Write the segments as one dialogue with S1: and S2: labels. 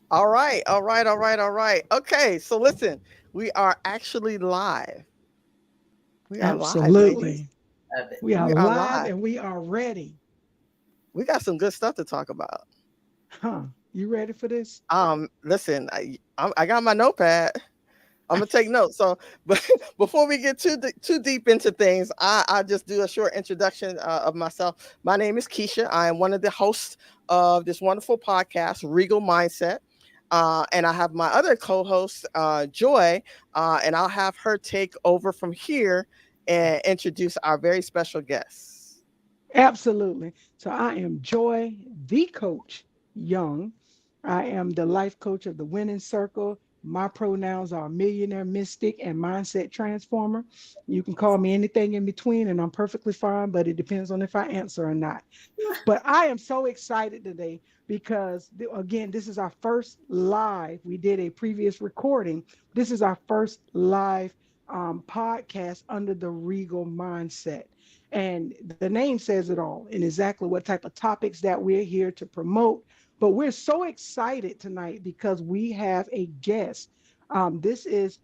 S1: All right, all right, all right, all right. Okay, so listen, we are actually live. We are live, ladies.
S2: Absolutely.
S3: Love it.
S2: We are
S1: We are
S2: live
S1: live.
S2: and we are ready.
S1: We got some good stuff to talk about.
S2: Huh? You ready for this?
S1: Listen, I got my notepad. I'm gonna take notes. So, but before we get too deep into things, I just do a short introduction of myself. My name is Keisha. I am one of the hosts of this wonderful podcast, Regal Mindset. And I have my other co-host, Joy, and I'll have her take over from here and introduce our very special guests.
S2: Absolutely. So I am Joy, the coach Young. I am the life coach of the Winning Circle. My pronouns are millionaire mystic and mindset transformer. You can call me anything in between, and I'm perfectly fine, but it depends on if I answer or not. But I am so excited today because, again, this is our first live. We did a previous recording. This is our first live podcast under the Regal Mindset. And the name says it all and exactly what type of topics that we're here to promote. But we're so excited tonight because we have a guest. This is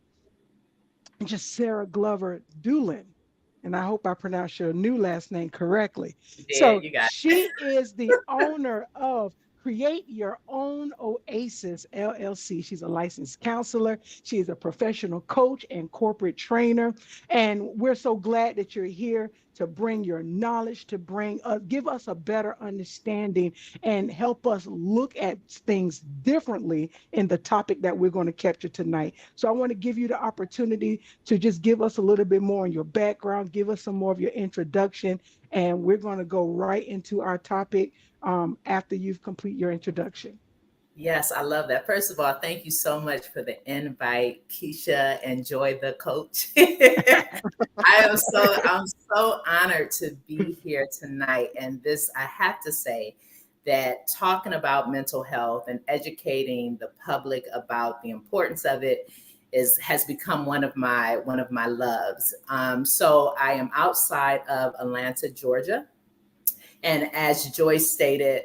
S2: just Sarah Glover Doolin. And I hope I pronounced your new last name correctly.
S3: You did.
S2: So
S3: You got
S2: she is the owner of Create Your Own Oasis LLC. She's a licensed counselor. She is a professional coach and corporate trainer. And we're so glad that you're here to bring your knowledge, to give us a better understanding and help us look at things differently in the topic that we're going to capture tonight. So I want to give you the opportunity to just give us a little bit more on your background, give us some more of your introduction, and we're going to go right into our topic after you've complete your introduction.
S3: Yes, I love that. First of all, thank you so much for the invite, Keisha. Enjoy the coach. I'm so honored to be here tonight. And this, I have to say that talking about mental health and educating the public about the importance of it has become one of my loves. So I am outside of Atlanta, Georgia. And as Joyce stated,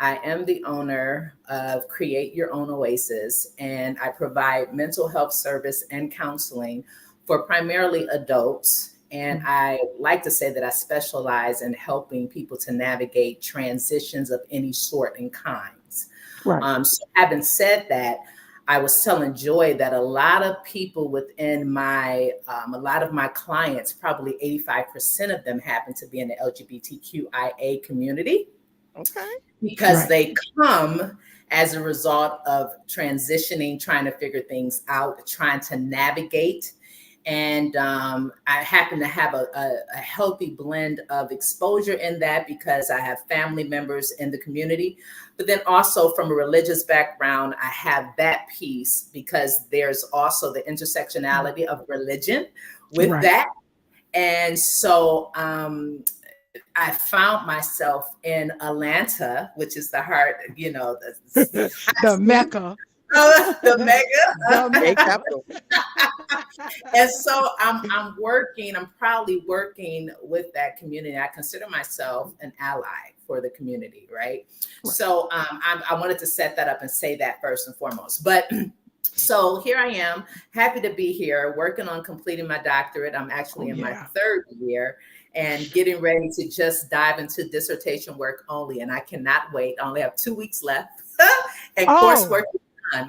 S3: I am the owner of Create Your Own Oasis, and I provide mental health service and counseling for primarily adults. And I like to say that I specialize in helping people to navigate transitions of any sort and kinds.
S2: Right.
S3: So, having said that, I was telling Joy that a lot of people within a lot of my clients, probably 85% of them happen to be in the LGBTQIA community
S1: Okay.
S3: because
S2: Right.
S3: they come as a result of transitioning, trying to figure things out, trying to navigate. And I happen to have a healthy blend of exposure in that because I have family members in the community. But then also from a religious background, I have that piece because there's also the intersectionality of religion with
S2: Right.
S3: that. And so I found myself in Atlanta, which is the heart,
S2: The Mecca.
S3: the mega.
S2: The
S1: A
S2: Mecca.
S1: capital.
S3: And so I'm proudly working with that community. I consider myself an ally for the community, right?
S2: Right.
S3: So I wanted to set that up and say that first and foremost. But so here I am, happy to be here, working on completing my doctorate. I'm
S2: Oh
S3: actually in my
S2: yeah.
S3: third year and getting ready to just dive into dissertation work only. And I cannot wait. I only have 2 weeks left, and
S2: Oh,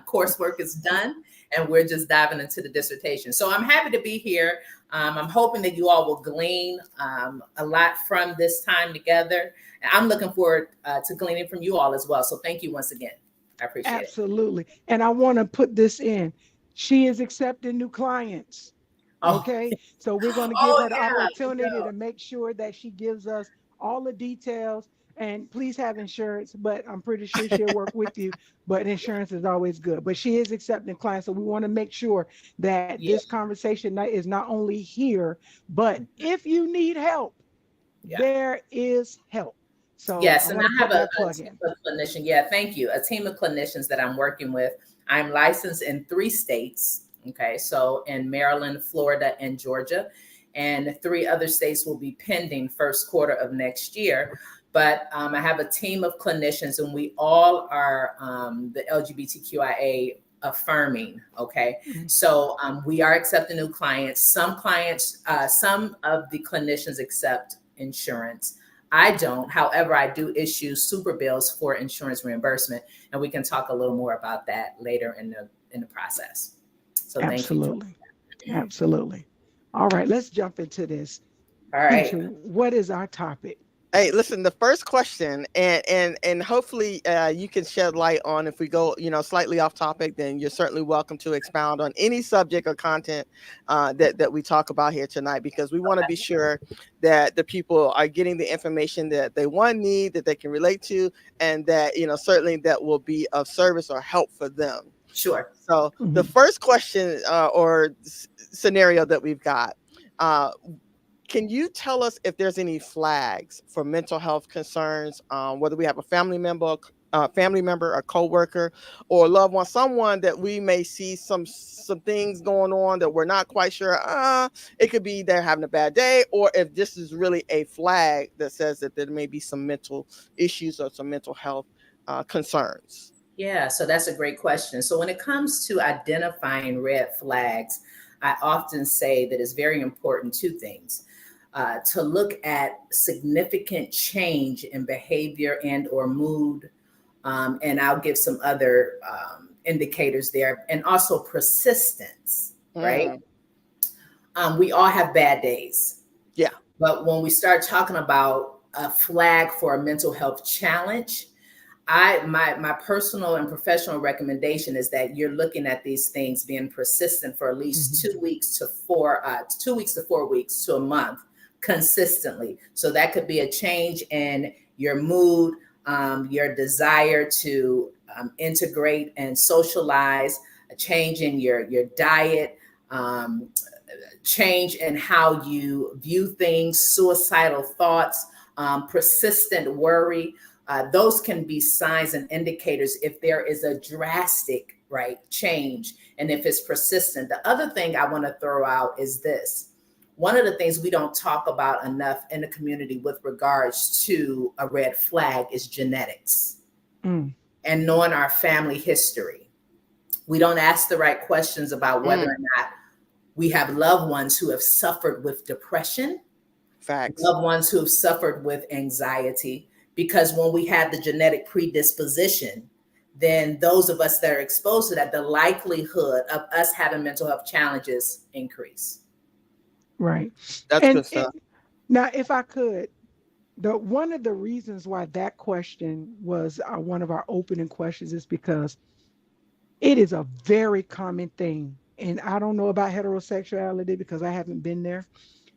S3: coursework is done, and we're just diving into the dissertation. So I'm happy to be here. I'm hoping that you all will glean a lot from this time together. And I'm looking forward to gleaning from you all as well. So thank you once again. I appreciate it.
S2: absolutely. And I want to put this in. She is accepting new clients.
S3: Oh,
S2: Okay. So we're going to give
S3: oh
S2: her the
S3: yeah.
S2: opportunity to make sure that she gives us all the details. And please have insurance, but I'm pretty sure she'll work with you. But insurance is always good. But she is accepting clients. So we want to make sure that
S3: Yeah.
S2: this conversation is not only here, but if you need help,
S3: Yeah.
S2: there is help. So I
S3: Yes, and
S2: want to
S3: I have
S2: put that
S3: a
S2: plug
S3: team
S2: in.
S3: of clinicians. Yeah, thank you. A team of clinicians that I'm working with. I'm licensed in 3 states. Okay, so in Maryland, Florida, and Georgia, and 3 other states will be pending first quarter of next year. But I have a team of clinicians, and we all are the LGBTQIA affirming. Okay, so we are accepting new clients. Some of the clinicians accept insurance. I don't. However, I do issue super bills for insurance reimbursement, and we can talk a little more about that later in the process. So
S2: Absolutely.
S3: Thank you.
S2: Absolutely. All right, let's jump into this.
S3: All right.
S2: Keisha, what is our topic?
S1: Hey, listen, the first question, and hopefully you can shed light on, if we go, slightly off topic, then you're certainly welcome to expound on any subject or content that we talk about here tonight, because we want to be sure that the people are getting the information that they need, that they can relate to, and that, certainly that will be of service or help for them.
S3: Sure.
S1: So the first question or scenario that we've got, can you tell us if there's any flags for mental health concerns, whether we have a family member, a coworker, or a loved one, someone that we may see some things going on that we're not quite sure? It could be they're having a bad day, or if this is really a flag that says that there may be some mental issues or some mental health concerns.
S3: Yeah, so that's a great question. So when it comes to identifying red flags, I often say that it's very important two things. To look at significant change in behavior and or mood, and I'll give some other indicators there, and also persistence, right? We all have bad days.
S1: Yeah.
S3: But when we start talking about a flag for a mental health challenge, my personal and professional recommendation is that you're looking at these things being persistent for at least 2 weeks to 4 weeks to a month consistently. So that could be a change in your mood, your desire to integrate and socialize, a change in your diet, change in how you view things, suicidal thoughts, persistent worry. Those can be signs and indicators if there is a drastic, change, and if it's persistent. The other thing I want to throw out is this. One of the things we don't talk about enough in the community with regards to a red flag is genetics and knowing our family history. We don't ask the right questions about whether or not we have loved ones who have suffered with depression,
S1: Facts.
S3: Loved ones who have suffered with anxiety, because when we have the genetic predisposition, then those of us that are exposed to that, the likelihood of us having mental health challenges increase.
S2: Right.
S1: That's good stuff.
S2: Now, if I could, one of the reasons why that question was one of our opening questions is because it is a very common thing. And I don't know about heterosexuality because I haven't been there.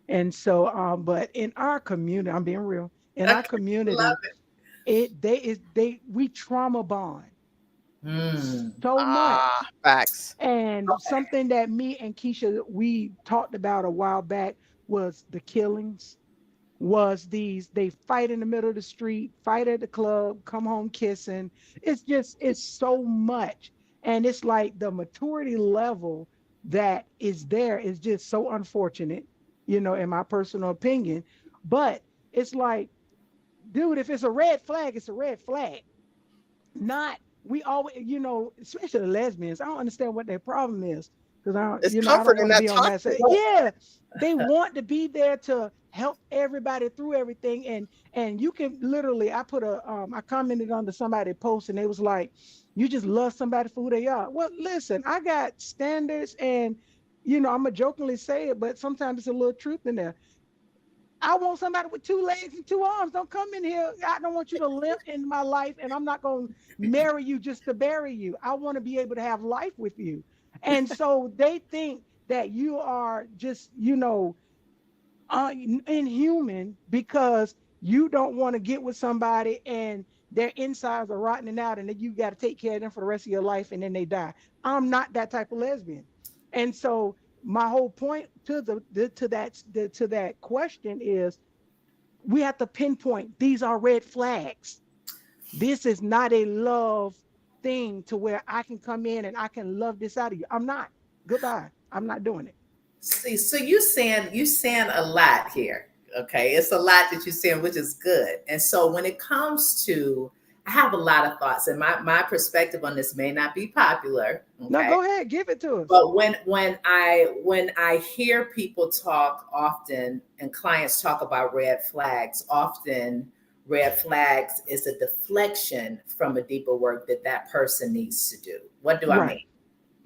S2: And so, but in our community, I'm being real, in our community, we trauma bond so much.
S1: Facts.
S2: And something that me and Keisha, we talked about a while back was the killings, they fight in the middle of the street, fight at the club, come home kissing. It's so much. And it's like the maturity level that is there is just so unfortunate, in my personal opinion. But it's like, dude, if it's a red flag, it's a red flag. We always, especially the lesbians, I don't understand what their problem is, because I don't want to be on that side. Yeah, they want to be there to help everybody through everything, and you can literally. I commented on somebody's post, and it was like, you just love somebody for who they are. Well, listen, I got standards, and I'm gonna jokingly say it, but sometimes it's a little truth in there. I want somebody with 2 legs and 2 arms. Don't come in here. I don't want you to live in my life, and I'm not going to marry you just to bury you. I want to be able to have life with you. And so they think that you are just, inhuman because you don't want to get with somebody and their insides are rotting out, and then you got to take care of them for the rest of your life, and then they die. I'm not that type of lesbian. And so my whole point to that question is, we have to pinpoint, these are red flags. This is not a love thing to where I can come in and I can love this out of you. I'm not. Goodbye. I'm not doing it.
S3: See, so you saying a lot here. Okay, it's a lot that you're saying, which is good. And so when it comes to, I have a lot of thoughts, and my perspective on this may not be popular. Okay?
S2: No, go ahead, give it to us.
S3: But when I hear people talk often, and clients talk about red flags, often red flags is a deflection from a deeper work that person needs to do. What do I mean?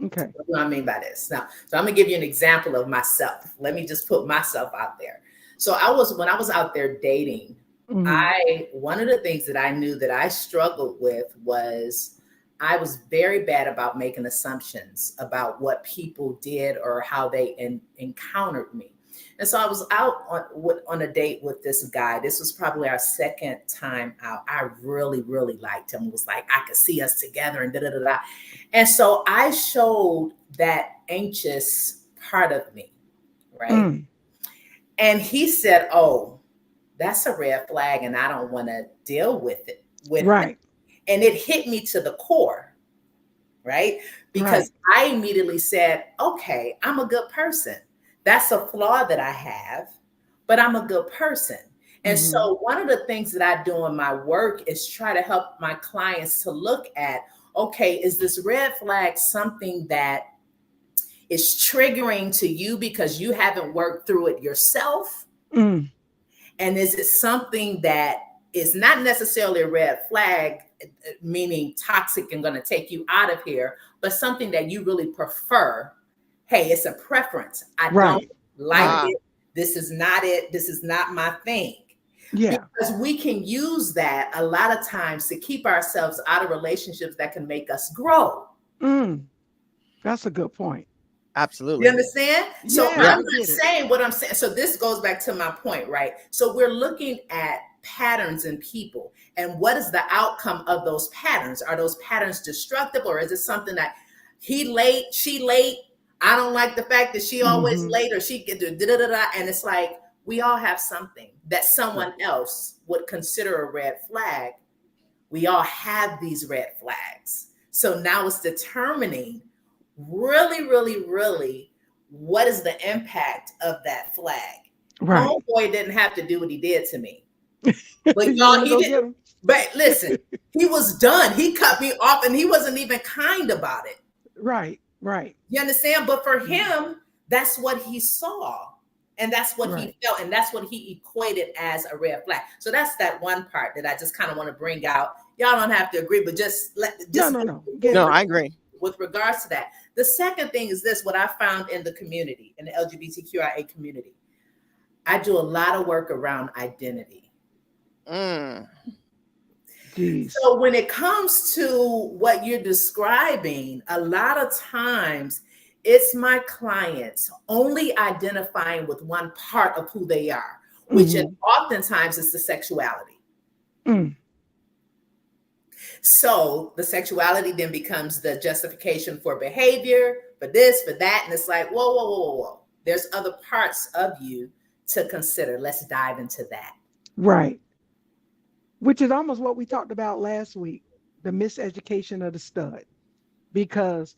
S2: Okay.
S3: What do I mean by this? Now, so I'm gonna give you an example of myself. Let me just put myself out there. So when I was out there dating, one of the things that I knew that I struggled with was I was very bad about making assumptions about what people did or how they encountered me. And so I was out on a date with this guy. This was probably our second time out. I really, really liked him. It was like, I could see us together and da-da-da-da. And so I showed that anxious part of me, right? And he said, oh, that's a red flag and I don't want to deal with it. Right. And it hit me to the core, right? Because I immediately said, okay, I'm a good person. That's a flaw that I have, but I'm a good person. And so one of the things that I do in my work is try to help my clients to look at, okay, is this red flag something that is triggering to you because you haven't worked through it yourself? And is it something that is not necessarily a red flag, meaning toxic and going to take you out of here, but something that you really prefer? Hey, it's a preference. I don't like it. This is not it. This is not my thing. Yeah. Because we can use that a lot of times to keep ourselves out of relationships that can make us grow.
S2: That's a good point.
S1: Absolutely.
S3: You understand? So I'm not saying what I'm saying. So this goes back to my point, right? So we're looking at patterns in people and what is the outcome of those patterns? Are those patterns destructive, or is it something that he late, she late? I don't like the fact that she always late, or she get da-da-da-da. And it's like, we all have something that someone else would consider a red flag. We all have these red flags. So now it's determining really, really, really, what is the impact of that flag? Right. Homeboy didn't have to do what he did to me. But y'all, he didn't. But listen, he was done. He cut me off and he wasn't even kind about it.
S2: Right. Right.
S3: You understand? But for him, that's what he saw. And that's what he felt. And that's what he equated as a red flag. So that's that one part that I just kind of want to bring out. Y'all don't have to agree, but just
S1: No, I agree.
S3: With regards to that. The second thing is this, what I found in the community, in the LGBTQIA community. I do a lot of work around identity. So when it comes to what you're describing, a lot of times it's my clients only identifying with one part of who they are, which oftentimes is the sexuality. So the sexuality then becomes the justification for behavior, for this, for that. And it's like, whoa, whoa, whoa, whoa, whoa. There's other parts of you to consider. Let's dive into that.
S2: Right. Which is almost what we talked about last week, the miseducation of the stud. Because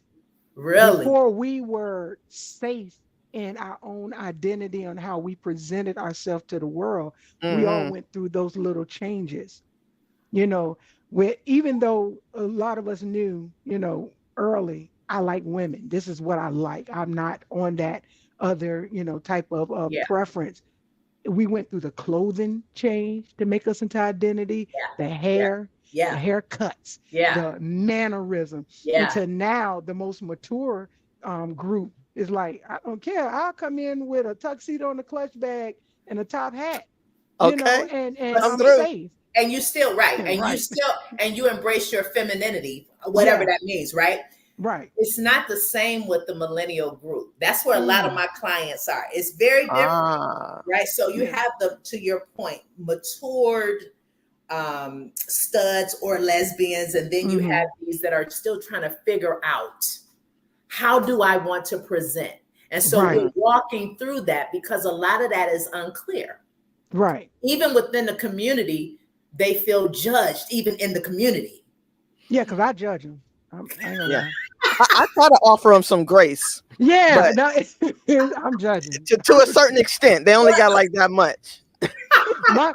S2: before we were safe in our own identity on how we presented ourselves to the world, we all went through those little changes. You know, where even though a lot of us knew, you know, early, I like women. This is what I like. I'm not on that other, you know, type of preference. We went through the clothing change to make us into identity, the hair, the haircuts, the mannerism. Until now, the most mature group is like, I don't care. I'll come in with a tuxedo and a clutch bag and a top hat. You know, and I'm safe.
S3: And you still and you embrace your femininity, whatever that means, right?
S2: Right.
S3: It's not the same with the millennial group. That's where a lot of my clients are. It's very different, right? So you have to your point, matured studs or lesbians, and then you have these that are still trying to figure out, how do I want to present? And so we're walking through that because a lot of that is unclear.
S2: Right.
S3: Even within the community, they feel judged, even in the community.
S2: Yeah, because I judge them.
S1: I try to offer them some grace.
S2: Yeah, I'm judging
S1: to a certain extent. They only got like that much.
S2: my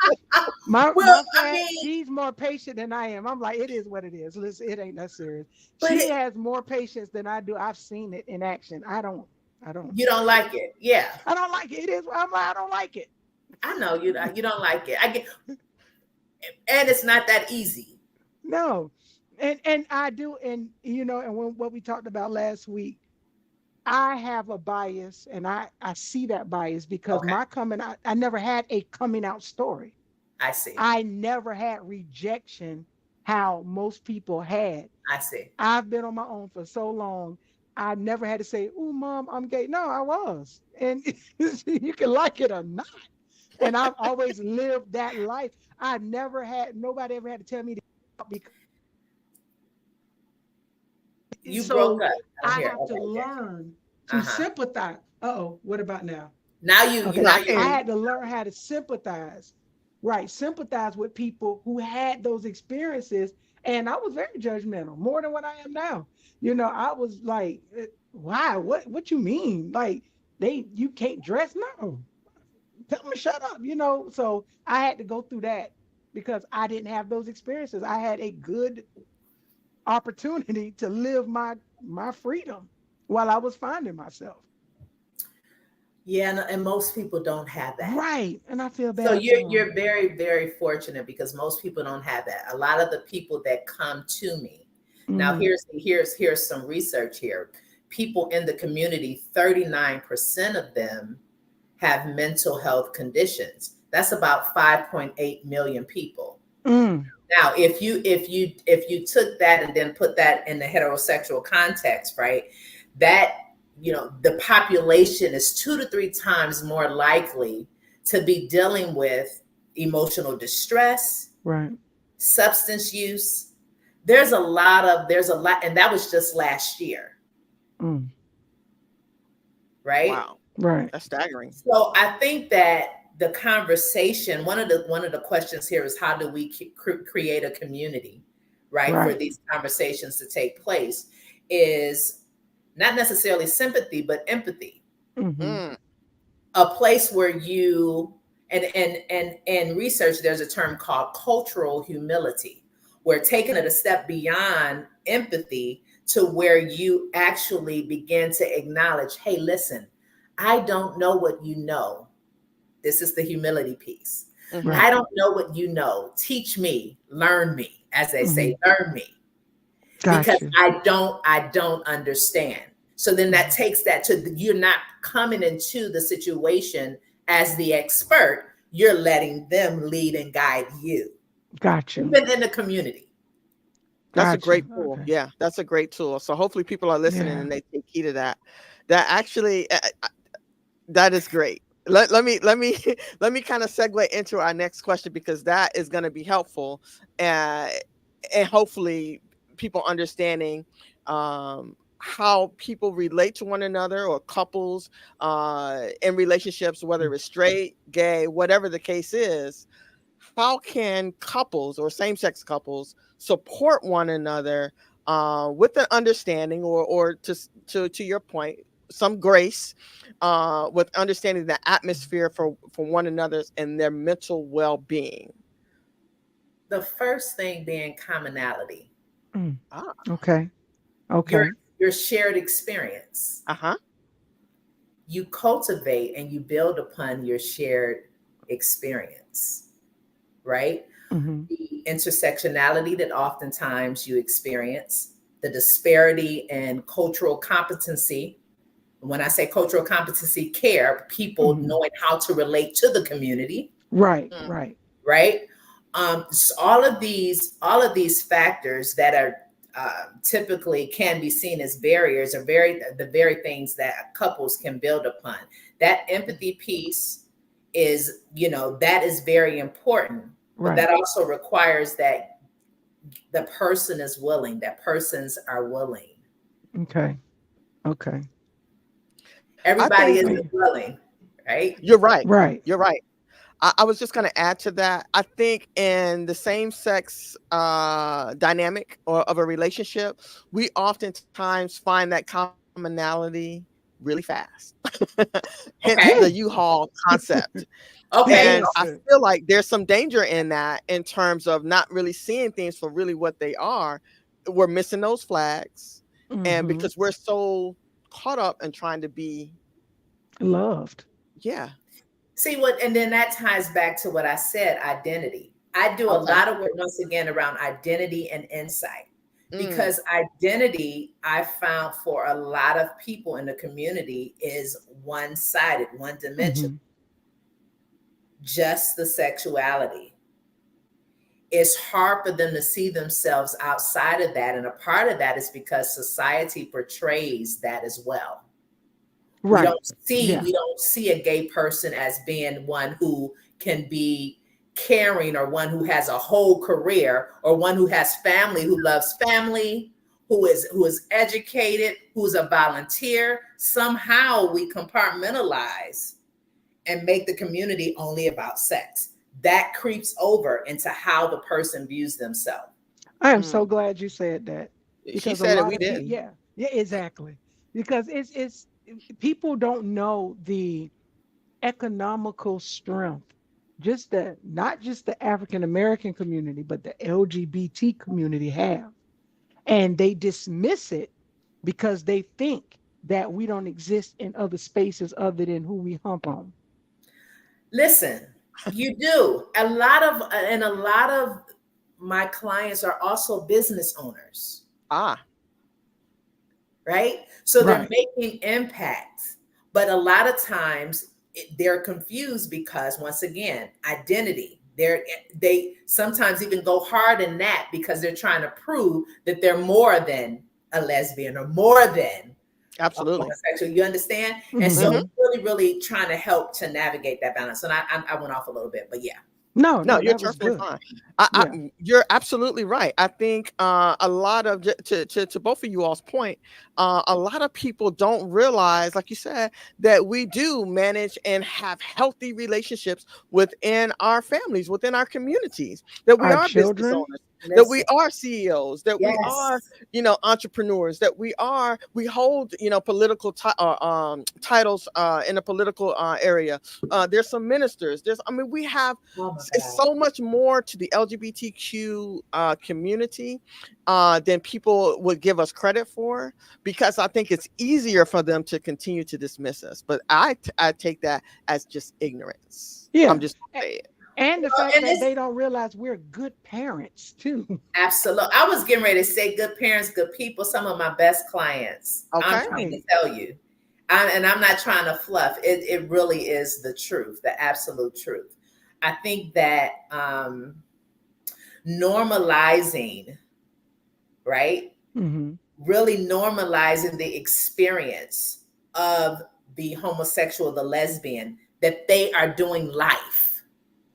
S2: my
S3: Well, I
S2: friend,
S3: mean,
S2: she's more patient than I am. I'm like, it is what it is. Listen, it ain't that serious.
S3: but
S2: She has more patience than I do. I've seen it in action. I don't.
S3: you don't like it. Yeah,
S2: I don't like it. It is. I'm like, I don't like it.
S3: I know you. You don't like it. I get, and it's not that easy.
S2: No, and I do, and and what we talked about last week, I have a bias, and I see that bias because
S3: Okay,
S2: my coming out, I never had a coming out story.
S3: I see.
S2: I never had rejection how most people had.
S3: I see.
S2: I've been on my own for so long. I never had to say, "Oh, mom, I'm gay." No, I was, and you can like it or not. And I've always lived that life. I never had nobody ever had to tell me to because
S3: You broke
S2: so
S3: up.
S2: I
S3: Here.
S2: have to
S3: Okay.
S2: learn to
S3: Uh-huh.
S2: sympathize. Uh-oh, what about now?
S3: Now you.
S2: Okay.
S3: Now
S1: I
S3: you.
S2: I
S1: can.
S2: had to learn how to sympathize, right? Sympathize with people who had those experiences. And I was very judgmental, more than what I am now. I was like, why? What you mean? Like you can't dress? No. Tell them to shut up, So I had to go through that because I didn't have those experiences. I had a good opportunity to live my freedom while I was finding myself.
S3: Yeah, and most people don't have that.
S2: Right. And I feel
S3: So
S2: bad for them.
S3: you're very, very fortunate because most people don't have that. A lot of the people that come to me now,
S2: Hmm.
S3: here's some research here. People in the community, 39% of them have mental health conditions. That's about 5.8 million people.
S2: Mm,
S3: Now, if you took that and then put that in the heterosexual context, right? That the population is 2 to 3 times more likely to be dealing with emotional distress,
S2: right.
S3: substance use. There's a lot, and that was just last year,
S2: Mm,
S3: right?
S1: Wow,
S2: right.
S1: that's staggering.
S3: So I think that the conversation, one of the questions here is how do we create a community, right, for
S2: Right.
S3: these conversations to take place? Is not necessarily sympathy, but empathy.
S2: Hmm.
S1: Mm,
S3: A place where you and research, there's a term called cultural humility, where taking it a step beyond empathy to where you actually begin to acknowledge, hey, listen, I don't know what you know. This is the humility piece.
S1: mhm.
S2: Right.
S3: I don't know what you know. Teach me, learn me, as they
S2: Hmm.
S3: say, learn me, because
S2: Gotcha.
S3: I don't understand. So then that
S2: Mhm.
S3: takes that to you're not coming into the situation as the expert. You're letting them lead and guide you,
S2: Gotcha.
S3: even in the community.
S1: That's a
S2: Gotcha.
S1: great tool.
S2: Okay.
S1: Yeah, that's a great tool. So hopefully people are listening
S2: Yeah.
S1: and they take heed of that. That actually, that is great. Let me let me kind of segue into our next question because that is going to be helpful, uh, and hopefully people understanding how people relate to one another or couples in relationships, whether it's straight, gay, whatever the case is. How can couples or same-sex couples support one another with an understanding or to your point, some grace, with understanding the atmosphere for one another's and their mental well-being?
S3: The first thing being commonality,
S2: Mm.
S1: Ah,
S2: Okay.
S3: your
S2: Okay.
S3: your shared experience.
S1: uh-huh.
S3: You cultivate and you build upon your shared experience, right?
S2: Hmm.
S3: The intersectionality that oftentimes you experience, the disparity in cultural competency. When I say cultural competency, care, people
S2: Hmm.
S3: knowing how to relate to the community,
S2: Right.
S1: Mm,
S2: Right.
S3: right? So all of these factors that are typically can be seen as barriers are the very things that couples can build upon. That empathy piece that is very important, but
S2: Right.
S3: that also requires that the person is willing, that persons are willing.
S2: Okay. Okay.
S1: I
S3: Everybody
S1: think
S3: isn't
S2: Hey.
S3: willing, right?
S1: you're right.
S2: Right.
S1: You're right. I was just going to add to that. I think in the same sex dynamic or of a relationship, we oftentimes find that commonality really fast. Hence
S3: Okay.
S1: the U-Haul concept.
S3: Okay.
S1: And I feel like there's some danger in that in terms of not really seeing things for really what they are. We're missing those flags. And
S2: Mhm.
S1: because we're so caught up in trying to be
S2: Loved.
S1: yeah.
S3: See what, and then that ties back to what I said, identity. I do a
S1: Okay.
S3: lot of work once again around identity and insight.
S1: Mm.
S3: Because identity, I found for a lot of people in the community is one-sided, one dimensional.
S2: Mhm.
S3: Just the sexuality. It's hard for them to see themselves outside of that. And a part of that is because society portrays that as well.
S2: Right.
S3: We don't see a gay person as being one who can be caring, or one who has a whole career, or one who has family, who loves family, who is educated, who's a volunteer. Somehow we compartmentalize and make the community only about sex. That creeps over into how the person views themselves.
S2: I am so glad you said that.
S1: She
S2: Because a
S1: said it,
S2: lot
S1: we
S2: of people,
S1: didn't.
S2: yeah, exactly. Because it's people don't know the economical strength, not just the African American community, but the LGBT community have. And they dismiss it because they think that we don't exist in other spaces other than who we hump on.
S3: Listen, you do. A lot of my clients are also business owners. Right? So they're making impacts. But a lot of times they're confused because, once again, identity. They sometimes even go hard in that because they're trying to prove that they're more than a lesbian or more than
S1: absolutely
S3: homosexual. You understand? And so really, really trying to help to navigate that balance. And I went off a little bit, but yeah.
S1: No, you're perfectly fine. You're absolutely right. I think a lot of to both of you all's point, a lot of people don't realize, like you said, that we do manage and have healthy relationships within our families, within our communities, that we are business owners, that we are CEOs, that we are, entrepreneurs, that we hold, political titles in the political area. There's some ministers. We have it's so much more to the LGBTQ community than people would give us credit for, because I think it's easier for them to continue to dismiss us. But I take that as just ignorance.
S2: Yeah,
S1: I'm just gonna say it.
S2: And the fact that they don't realize we're good parents too.
S3: Absolutely. I was getting ready to say good parents, good people. Some of my best clients. Okay. I'm trying to tell you. And I'm not trying to fluff. It really is the truth, the absolute truth. I think that normalizing, right?
S2: Mm-hmm.
S3: Really normalizing the experience of the homosexual, the lesbian, that they are doing life.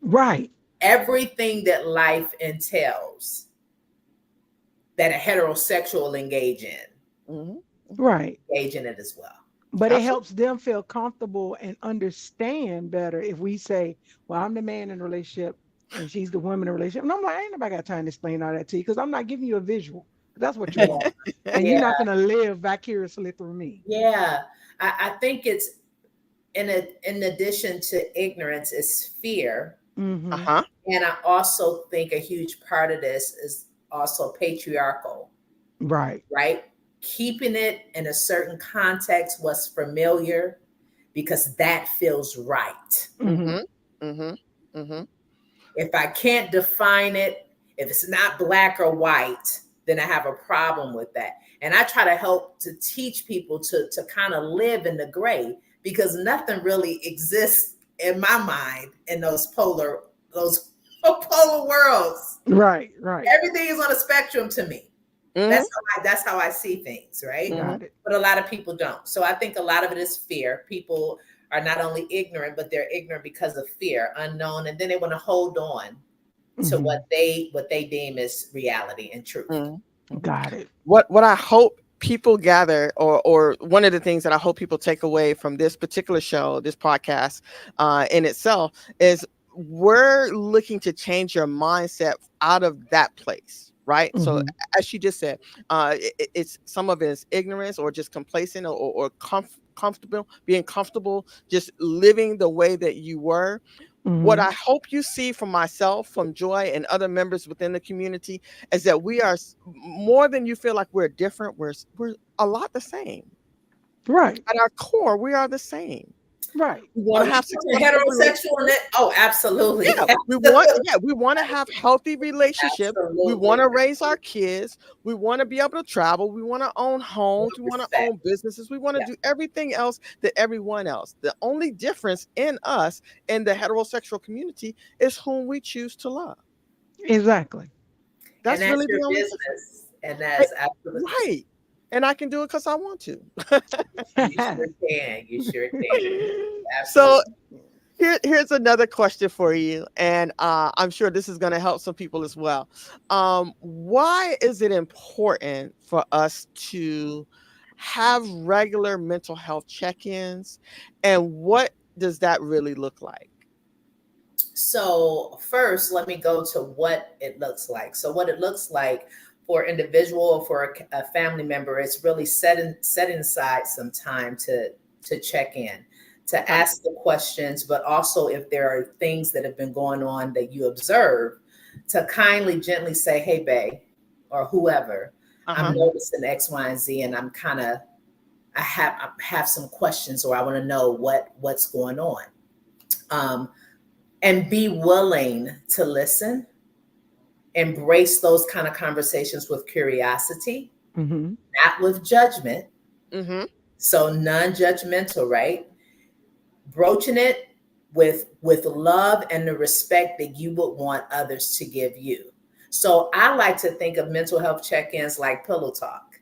S2: Right.
S3: Everything that life entails that a heterosexual engage in.
S1: Mm-hmm.
S2: Right.
S3: Engage in it as well.
S2: But it helps them feel comfortable and understand better if we say, well, I'm the man in the relationship and she's the woman in the relationship. And I'm like, ain't nobody got time to explain all that to you, because I'm not giving you a visual. That's what you want. And you're not going to live vicariously through me.
S3: Yeah. I think it's in addition to ignorance is fear.
S2: Mm-hmm.
S3: And I also think a huge part of this is also patriarchal.
S2: Right.
S3: Right. Keeping it in a certain context, what's familiar, because that feels right.
S2: Mm-hmm. Mm-hmm.
S3: Mm-hmm. If I can't define it, if it's not black or white, then I have a problem with that. And I try to help to teach people to kind of live in the gray, because nothing really exists in my mind in those polar worlds.
S2: Right, right.
S3: Everything is on a spectrum to me. Mm-hmm. That's how I see things, right?
S2: Got it.
S3: But a lot of people don't. So I think a lot of it is fear. People are not only ignorant, but they're ignorant because of fear, unknown, and then they want to hold on to what they deem as reality and truth.
S2: Mm-hmm. Got it.
S1: What I hope people gather, or one of the things that I hope people take away from this particular show, this podcast in itself, is we're looking to change your mindset out of that place, right? So
S2: Mhm.
S1: as she just said, it's some of it is ignorance or just complacent or comfortable, being comfortable, just living the way that you were. What
S2: Mhm.
S1: I hope you see from myself, from Joy, and other members within the community is that we are more than you feel like we're different. We're a lot the same.
S2: Right.
S1: At our core, we are the same.
S2: Right.
S1: We want
S3: Oh,
S1: to
S3: you
S1: have
S3: talking
S1: successful
S3: heterosexual and
S1: relationships.
S3: it? Oh, absolutely.
S1: Yeah, we want to have healthy relationships. We want
S3: Absolutely.
S1: to raise our kids. We want to be able to travel. We want to own homes. We want to
S3: Respect.
S1: own businesses. We want to
S3: Yeah.
S1: do everything else that everyone else. The only difference in us in the heterosexual community is whom we choose to love.
S2: Exactly.
S3: And
S1: That's
S3: that's
S1: really
S3: your
S1: the only difference.
S3: business. And
S1: Eh,
S3: that's absolutely,
S1: Right. And I can do it because I want to.
S3: you sure can. You sure can.
S1: So
S3: Absolutely.
S1: here's another question for you, and I'm sure this is going to help some people as well. Why is it important for us to have regular mental health check-ins, and what does that really look like?
S3: So first, let me go to what it looks like. So what it looks like for individual or for a family member, it's really setting aside some time to check in, to
S1: Okay.
S3: ask the questions, but also if there are things that have been going on that you observe, to kindly, gently say, "Hey, babe," or whoever, "I'm
S1: Uh-huh.
S2: Mhm.
S3: noticing X, Y, and Z, and I have some questions, or I want to know what's going on." Um, and be willing to listen, embrace those kind of conversations with curiosity,
S2: Mhm.
S3: not with judgment.
S1: Mm-hmm.
S3: So non-judgmental, right? Broaching it with love and the respect that you would want others to give you. So I like to think of mental health check-ins like pillow talk,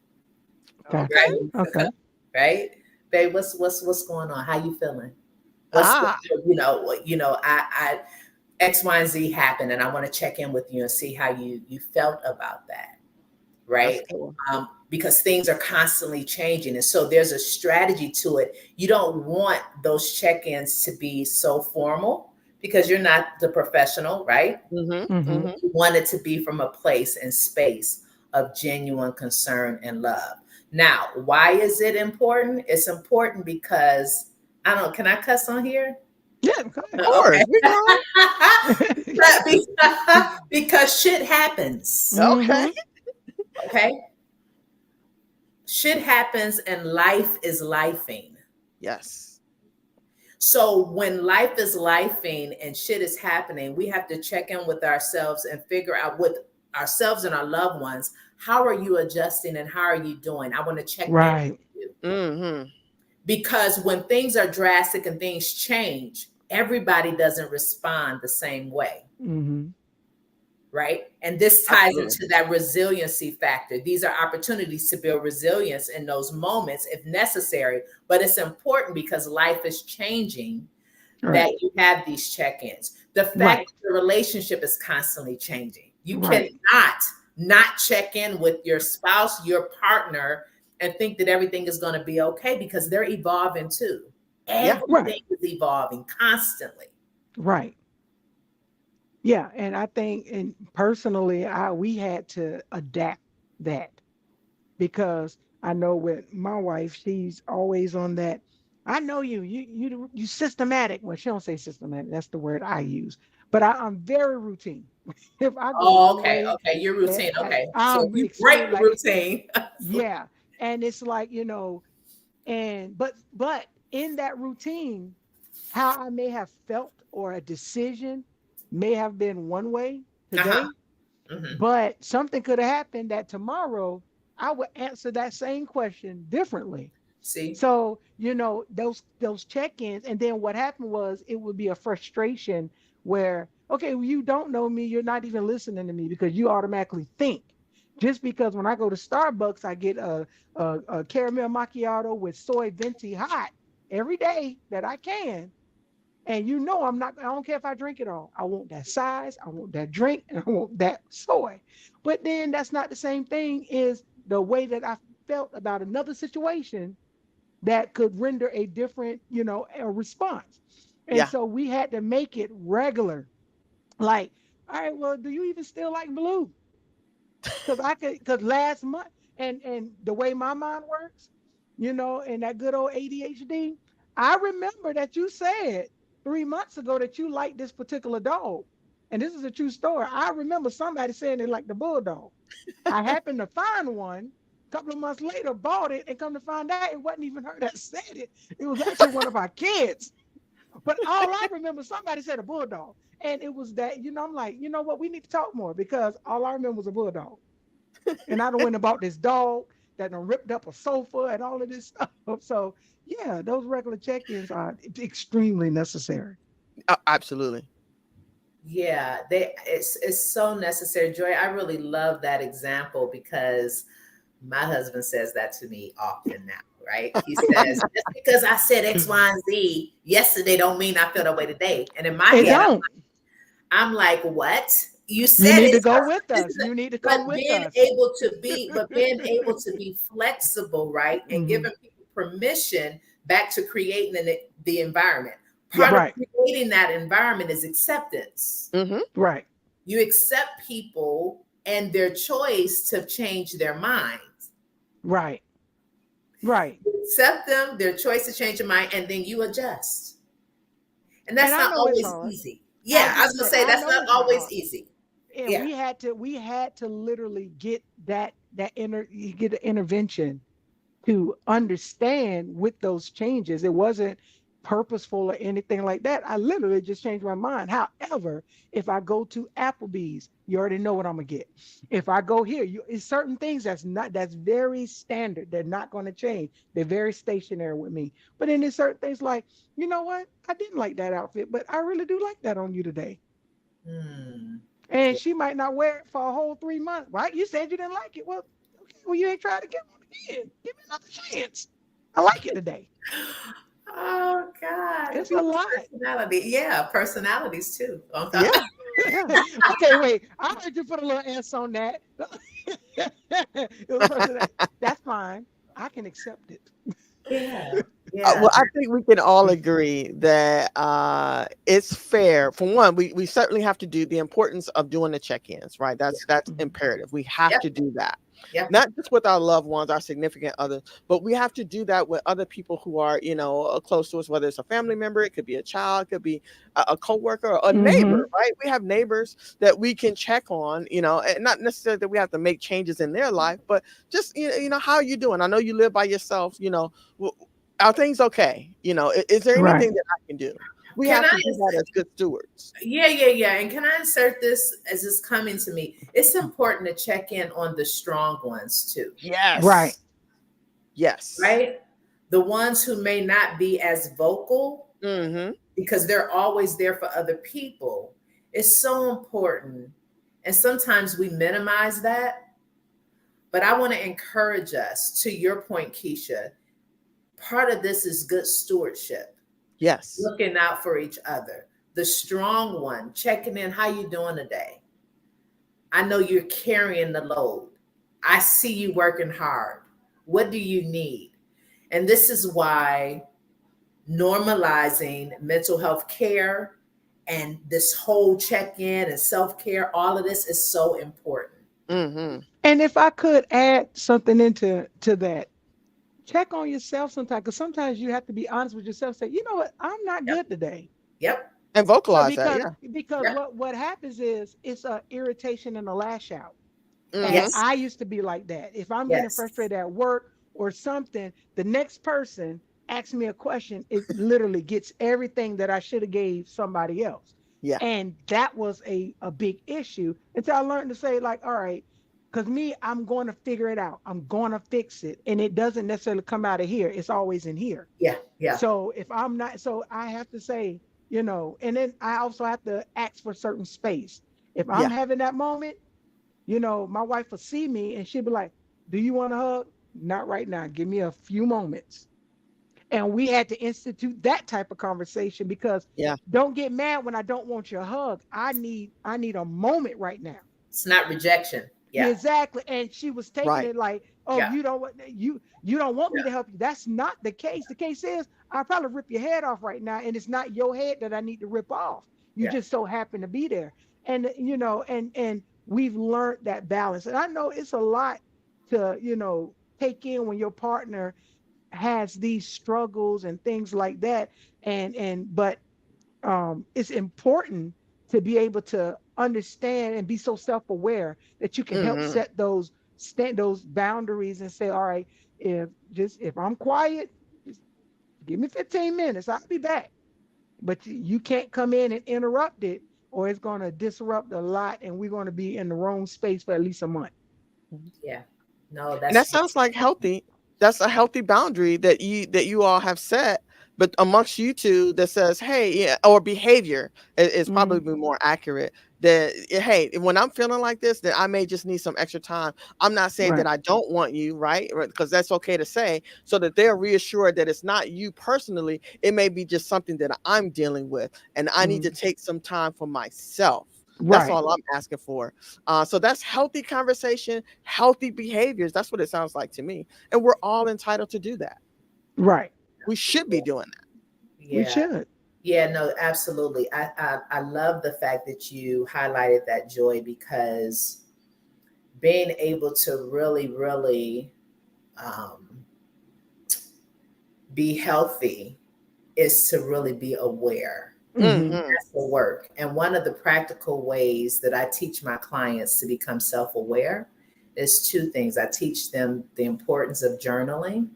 S2: Got
S1: Okay.
S2: you. Okay.
S3: right? Babe, what's going on? How you feeling? What's
S1: Ah,
S3: I X, Y, and Z happened, and I want to check in with you and see how you felt about that,
S1: that's
S3: right?
S1: cool.
S3: Because things are constantly changing, and so there's a strategy to it. You don't want those check-ins to be so formal because you're not the professional, right?
S1: Mm-hmm.
S2: Mhm.
S1: Mm-hmm.
S3: You want it to be from a place and space of genuine concern and love. Now, why is it important? It's important because I don't. Can I cuss on here?
S2: Yeah. Go
S1: Of
S2: ahead.
S3: Okay.
S1: course, we know.
S3: Because shit happens.
S1: Okay.
S2: Mhm.
S3: Okay. Shit happens and life is lifing.
S1: Yes.
S3: So when life is lifing and shit is happening, we have to check in with ourselves and figure out with ourselves and our loved ones, how are you adjusting and how are you doing? I want to check in
S2: Right.
S3: with you.
S1: Mm-hmm.
S3: Because when things are drastic and things change, everybody doesn't respond the same way.
S2: Mhm.
S3: Right? And this ties
S1: Absolutely.
S3: into that resiliency factor. These are opportunities to build resilience in those moments if necessary. But it's important because life is changing
S2: Right.
S3: that you have these check ins. The fact
S2: Right.
S3: that the relationship is constantly changing. You
S2: Right.
S3: cannot not check in with your spouse, your partner, and think that everything is going to be okay because they're evolving too.
S1: Yeah.
S2: Right.
S3: Everything is evolving constantly.
S2: Right. Yeah, and I think, and personally, I we had to adapt that because I know with my wife, she's always on that. I know you systematic. Well, she don't say systematic. That's the word I use. But I'm very routine. If I go
S3: Oh,
S2: one
S3: okay.
S2: way,
S3: Okay. Your routine. Okay. So
S2: I'm
S3: you break
S2: extreme.
S3: the
S2: Like
S3: routine.
S2: yeah, and it's like and but in that routine, how I may have felt or a decision may have been one way
S3: Uh-huh.
S2: today,
S3: Hmm.
S2: but something could have happened that tomorrow I would answer that same question differently.
S3: See?
S2: So, those check-ins, and then what happened was it would be a frustration where, okay, well, you don't know me, you're not even listening to me because you automatically think. Just because when I go to Starbucks, I get a caramel macchiato with soy venti hot every day that I can. And I don't care if I drink it all. I want that size, I want that drink, and I want that soy. But then that's not the same thing is the way that I felt about another situation that could render a different, a response. And
S1: Yeah.
S2: so we had to make it regular. Like, all right, well, do you even still like blue? Because last month, and the way my mind works, and that good old ADHD, I remember that you said 3 months ago that you liked this particular dog. And this is a true story. I remember somebody saying they liked the bulldog. I happened to find one a couple of months later, bought it, and come to find out it wasn't even her that said it. It was actually one of our kids. But all I remember, somebody said a bulldog. And it was that, I'm like, you know what? We need to talk more because all I remember was a bulldog. And I done went and bought this dog that done ripped up a sofa and all of this stuff. So yeah, those regular check-ins are extremely necessary.
S1: Absolutely.
S3: Yeah, it's so necessary. Joy, I really love that example because my husband says that to me often now, right? He says, just because I said X, Y, and Z yesterday don't mean I feel that way today. And in my head, I'm like, what? You said
S2: you need to go with us. You need to come with us.
S3: Being able to be flexible, right? And giving people permission back to creating the environment. Part of creating that environment is acceptance.
S2: Right.
S3: You accept people and their choice to change their minds.
S2: Right.
S3: You accept them, their choice to change their mind, and then you adjust. And that's not always easy. Yeah, I was gonna say that's not always easy.
S2: Yeah, we had to literally get get an intervention to understand with those changes. It wasn't purposeful or anything like that. I literally just changed my mind. However, if I go to Applebee's, you already know what I'm gonna get. If I go here, it's certain things that's very standard. They're not going to change. They're very stationary with me. But then there's certain things like, you know what? I didn't like that outfit, but I really do like that on you today. And she might not wear it for a whole 3 months, right? You said you didn't like it. Well, okay, well, you ain't tried to get on again. Give me another chance. I like it today.
S3: Oh God,
S2: it's a lot.
S3: Personality, personalities too.
S2: Okay, wait. I heard you put a little S on that. That's fine. I can accept it.
S3: Yeah.
S1: Well, I think we can all agree that it's fair. For one, we certainly have to do the importance of doing the check-ins, right? That's imperative. We have to do that. Not just with our loved ones, our significant others, but we have to do that with other people who are, close to us, whether it's a family member, it could be a child, it could be a coworker, or a neighbor, right? We have neighbors that we can check on, and not necessarily that we have to make changes in their life, but just, how are you doing? I know you live by yourself, are things okay? Is there anything that I can do? We have to do that as good stewards.
S3: Yeah. And can I insert this as it's coming to me? It's important to check in on the strong ones too.
S1: Yes.
S2: Right.
S1: Yes.
S3: Right. The ones who may not be as vocal because they're always there for other people. It's so important. And sometimes we minimize that. But I want to encourage us, to your point, Keisha, part of this is good stewardship.
S1: Yes.
S3: Looking out for each other. The strong one, checking in. How you doing today? I know you're carrying the load. I see you working hard. What do you need? And this is why normalizing mental health care and this whole check-in and self-care, all of this is so important.
S2: And if I could add something into that, check on yourself sometimes, because sometimes you have to be honest with yourself. Say, you know what, I'm not good today.
S1: And vocalize that.
S2: Because what happens is it's an irritation and a lash out. And I used to be like that. If I'm getting frustrated at work or something, the next person asks me a question, it literally gets everything that I should have gave somebody else. And that was a big issue until I learned to say, like, all right, because I'm going to figure it out. I'm going to fix it. And it doesn't necessarily come out of here. It's always in here. So if I'm not, so I have to say, and then I also have to ask for certain space. If I'm having that moment, my wife will see me and she'll be like, do you want a hug? Not right now. Give me a few moments. And we had to institute that type of conversation because don't get mad when I don't want your hug. I need a moment right now.
S3: It's not rejection.
S2: Exactly. And she was taking it like, oh, you don't want me to help you. That's not the case. The case is I'll probably rip your head off right now. And it's not your head that I need to rip off. You just so happen to be there. And, and we've learned that balance. And I know it's a lot to, take in when your partner has these struggles and things like that. But it's important to be able to understand and be so self-aware that you can help
S1: Hmm.
S2: set those boundaries and say, all right, if I'm quiet, just give me 15 minutes, I'll be back. But you can't come in and interrupt it, or it's going to disrupt a lot, and we're going to be in the wrong space for at least a month.
S3: Yeah. No,
S1: And that
S3: that's
S1: sounds like healthy. That's a healthy boundary that you all have set, but amongst you two that says, hey, yeah, or behavior is
S2: Hmm.
S1: probably more accurate. That hey, when I'm feeling like this, then I may just need some extra time. I'm not saying that
S2: Right.
S1: I don't want you, right? Because that's okay to say, so that they're reassured that it's not you personally. It may be just something that I'm dealing with, and I need to
S2: Hmm.
S1: take some time for myself. That's
S2: Right.
S1: all I'm asking for. So that's healthy conversation, healthy behaviors. That's what it sounds like to me. And we're all entitled to do that.
S2: Right.
S1: We should be doing that.
S2: We
S3: yeah.
S2: should.
S3: Yeah, no, absolutely. I love the fact that you highlighted that, Joy, because being able to really, really um, be healthy is to really be aware.
S2: Hmm.
S1: Hmm.
S3: That's the work. And one of the practical ways that I teach my clients to become self-aware is two things. I teach them the importance of journaling,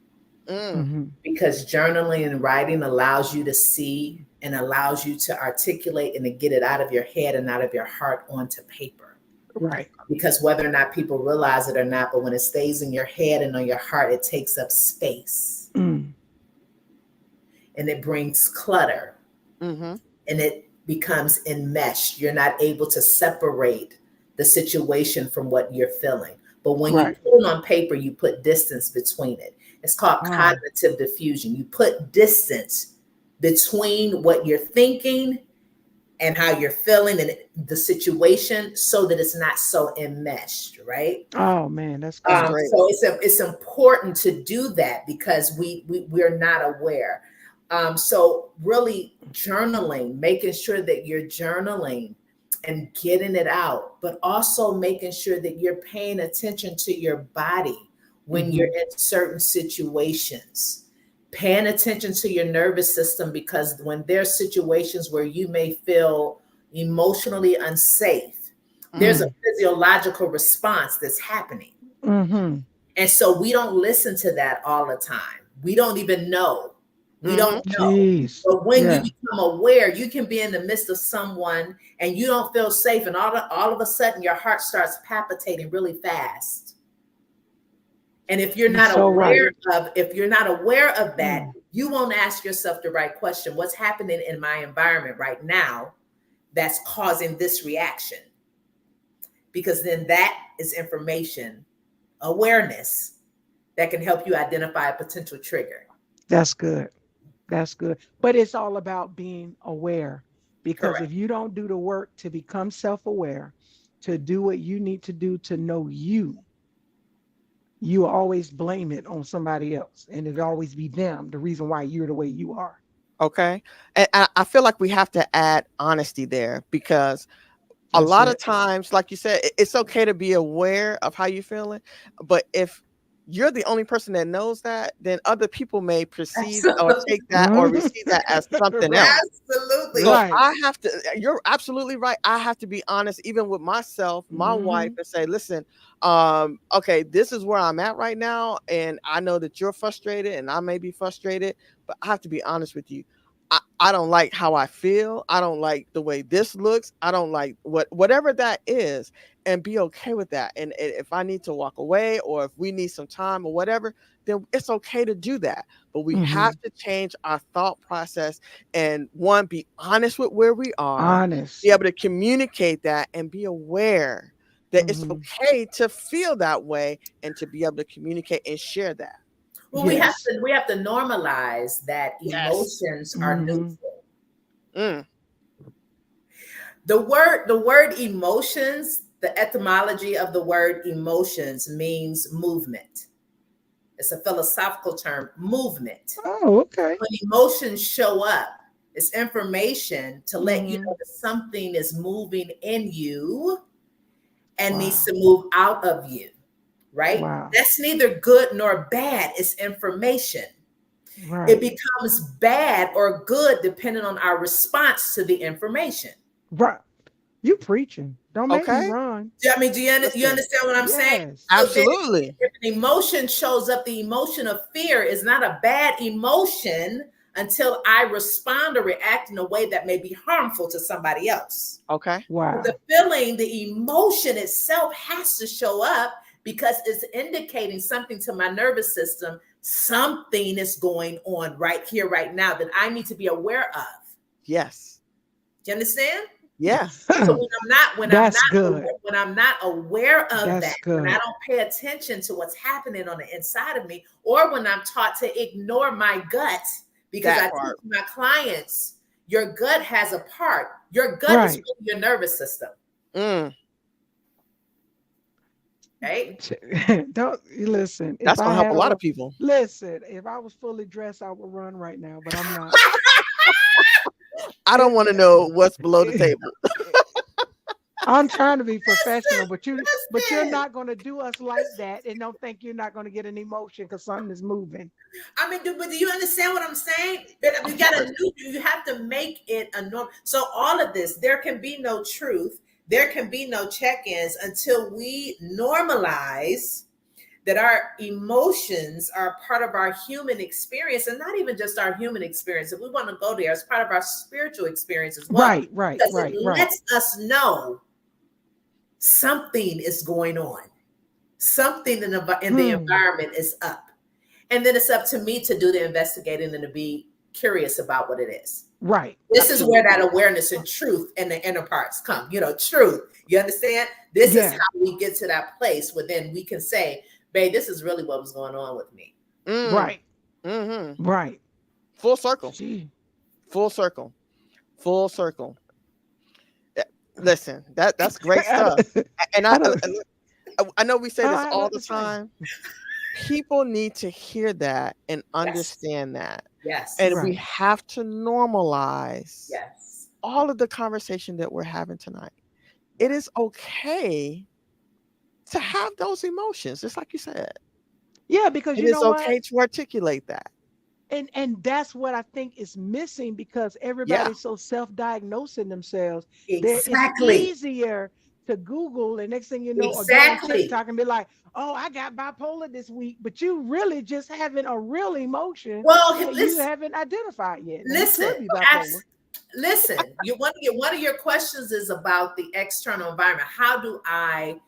S1: Mm.
S2: Hmm.
S3: because journaling and writing allows you to see and allows you to articulate and to get it out of your head and out of your heart onto paper.
S2: Right.
S3: Because whether or not people realize it or not, but when it stays in your head and on your heart, it takes up space
S2: Mm.
S3: and it brings clutter
S1: Hmm.
S3: and it becomes enmeshed. You're not able to separate the situation from what you're feeling. But when you
S2: Right.
S3: put it on paper, you put distance between it. It's called
S2: Ah.
S3: cognitive diffusion. You put distance between what you're thinking and how you're feeling and the situation so that it's not so enmeshed, right?
S2: Oh man, that's
S1: That's
S2: good.
S1: great.
S3: So it's important to do that because we're not aware. So really journaling, making sure that you're journaling and getting it out, but also making sure that you're paying attention to your body when you're
S2: Hmm.
S3: in certain situations. Paying attention to your nervous system, because when there's situations where you may feel emotionally unsafe, there's a
S2: Mm.
S3: physiological response that's happening.
S2: Hmm.
S3: And so we don't listen to that all the time. We don't even know. We
S1: Hmm.
S3: don't know.
S2: Jeez.
S3: But when you
S2: Yeah.
S3: become aware, you can be in the midst of someone and you don't feel safe, and all of a sudden your heart starts palpitating really fast. And if you're
S2: You're
S3: not
S2: so right.
S3: aware of that,
S2: Mm.
S3: you won't ask yourself the right question. What's happening in my environment right now that's causing this reaction? Because then that is information, awareness, that can help you identify a potential trigger.
S2: That's good. That's good. But it's all about being aware, because if
S3: Correct.
S2: you don't do the work to become self-aware, to do what you need to do to know you always blame it on somebody else, and it always be them the reason why you're the way you are.
S1: Okay. And I feel like we have to add honesty there, because a
S2: That's
S1: lot of
S2: it.
S1: times, like you said, it's okay to be aware of how you're feeling. But if you're the only person that knows that, then other people may perceive or
S3: Absolutely.
S1: take that or
S2: Mhm.
S1: receive that as something
S2: Right.
S1: else. So
S3: Absolutely.
S2: Right.
S1: I have to, you're absolutely right. I have to be honest, even with myself, my wife,
S2: Hmm.
S1: and say, listen, okay, this is where I'm at right now. And I know that you're frustrated and I may be frustrated, but I have to be honest with you. I don't like how I feel. I don't like the way this looks. I don't like whatever that is, and be okay with that. And if I need to walk away or if we need some time or whatever, then it's okay to do that. But we have
S2: Hmm.
S1: to change our thought process and one, be honest with where we are, be
S2: Honest.
S1: able to communicate that and be aware that it's
S2: Hmm.
S1: okay to feel that way and to be able to communicate and share that.
S3: Well,
S2: Yes.
S3: we have to normalize that
S1: Yes.
S3: emotions are
S2: Hmm.
S3: neutral.
S1: Mm,
S3: The word emotions, the etymology of the word emotions means movement. It's a philosophical term, movement.
S2: Oh, okay.
S3: When emotions show up, it's information to let you
S2: Hmm.
S3: know that something is moving in you and
S2: Wow.
S3: needs to move out of you, right?
S2: Wow.
S3: That's neither good nor bad. It's information.
S2: Right.
S3: It becomes bad or good depending on our response to the information.
S2: Right. You preaching. Don't make me
S1: Okay.
S2: run.
S3: I mean, do you
S1: Listen.
S3: understand what I'm saying?
S2: Yes.
S3: So then
S1: Absolutely.
S3: if an emotion shows up, the emotion of fear is not a bad emotion until I respond or react in a way that may be harmful to somebody else.
S1: Okay.
S2: Wow.
S3: The feeling, the emotion itself has to show up because it's indicating something to my nervous system. Something is going on right here, right now that I need to be aware of.
S1: Yes.
S3: Do you understand?
S1: Yes.
S3: So when I'm not aware of
S2: That's
S3: that,
S2: good.
S3: when I don't pay attention to what's happening on the inside of me, or when I'm taught to ignore my gut, because
S1: That
S3: I
S1: part.
S3: teach my clients, your gut has a part. Your gut is
S2: Right.
S3: really your nervous system,
S1: Mm.
S3: right?
S2: Don't listen.
S1: That's
S2: If
S1: gonna
S2: I
S1: help
S2: had
S1: a lot of people.
S2: Listen, if I was fully dressed, I would run right now, but I'm not.
S1: I don't want to know what's below the table.
S2: I'm trying to be professional, but you're not going to do us like that, and don't think you're not going to get an emotion because something is moving.
S3: I mean, but do you understand what I'm saying? You have to make it a norm. So all of this, there can be no truth. There can be no check-ins until we normalize that our emotions are part of our human experience, and not even just our human experience. If we want to go there, it's part of our spiritual experience as well.
S2: Right.
S3: Because it lets us know something is going on. Something in the environment is up. And then it's up to me to do the investigating and to be curious about what it is.
S2: Right.
S3: This is where that awareness and truth and the inner parts come. Truth. You understand? This is how we get to that place where then we can say, babe, this is really what was going on with me.
S1: Mm.
S2: Right.
S1: Mm-hmm.
S2: Right.
S1: Full circle.
S2: Gee.
S1: Full circle. Full circle. Listen, that's great stuff. And I know we say this all the time. People need to hear that and understand that.
S3: Yes.
S1: And we have to normalize all of the conversation that we're having tonight. It is okay to have those emotions, just like you said.
S2: Yeah, because
S1: it is okay to articulate that.
S2: And that's what I think is missing, because everybody's so self-diagnosing themselves.
S3: Exactly.
S2: It's easier to Google, and next thing you know, or go on TikTok and be like, oh, I got bipolar this week, but you really just having a real emotion that you haven't identified yet.
S3: Listen, one of your questions is about the external environment. How do I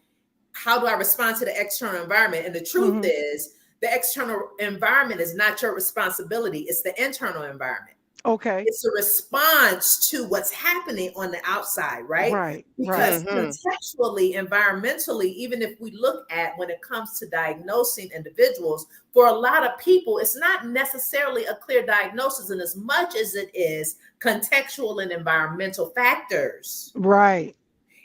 S3: respond to the external environment? And the truth is, the external environment is not your responsibility. It's the internal environment.
S2: Okay.
S3: It's a response to what's happening on the outside, right?
S2: Right.
S3: Because contextually, environmentally, even if we look at when it comes to diagnosing individuals, for a lot of people, it's not necessarily a clear diagnosis in as much as it is contextual and environmental factors.
S2: Right.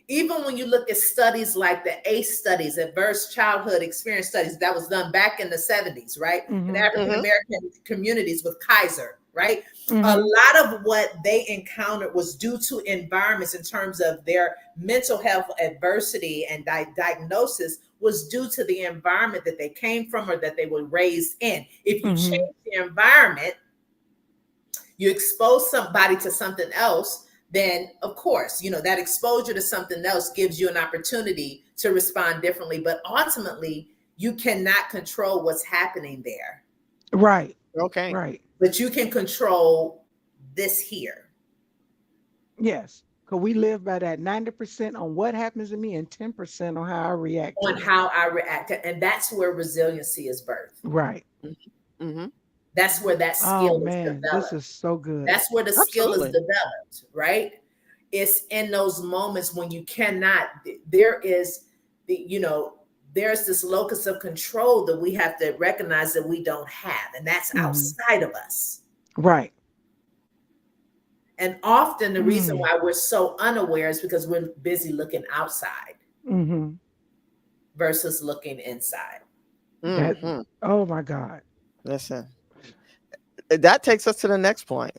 S3: Even when you look at studies like the ACE studies, Adverse Childhood Experience studies, that was done back in the 70s, right? In African-American communities with Kaiser, right? A lot of what they encountered was due to environments in terms of their mental health adversity and diagnosis was due to the environment that they came from or that they were raised in. If you change the environment, you expose somebody to something else, then of course, that exposure to something else gives you an opportunity to respond differently. But ultimately, you cannot control what's happening there.
S2: Right.
S1: Okay.
S2: Right.
S3: But you can control this here.
S2: Yes. Because we live by that 90% on what happens to me and 10% on how I react.
S3: And that's where resiliency is birthed.
S2: Right.
S1: Mm-hmm.
S3: That's where that skill is developed.
S2: This is so good.
S3: That's where the skill is developed, right? It's in those moments when you cannot, there's this locus of control that we have to recognize that we don't have, and that's outside of us.
S2: Right. And
S3: often the reason why we're so unaware is because we're busy looking outside versus looking inside.
S2: Oh my God.
S1: Listen. That takes us to the next point.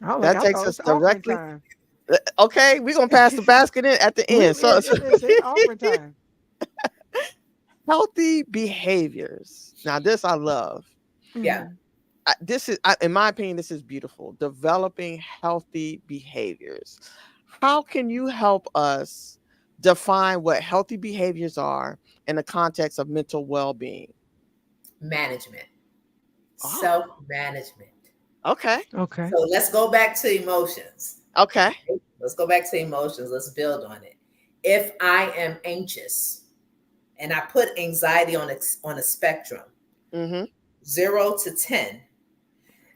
S1: That takes us directly. Okay, we're gonna pass the basket in at the end.
S2: It's offering time.
S1: Healthy behaviors. Now, this I love.
S3: Yeah.
S1: In my opinion, this is beautiful. Developing healthy behaviors. How can you help us define what healthy behaviors are in the context of mental well-being?
S3: Management,
S1: Oh,
S3: self-management.
S1: okay.
S2: Okay.
S3: So let's go back to emotions.
S1: Okay.
S3: Let's go back to emotions. Let's build on it. If I am anxious, and I put anxiety on a spectrum,
S1: Mm-hmm.
S3: 0 to 10,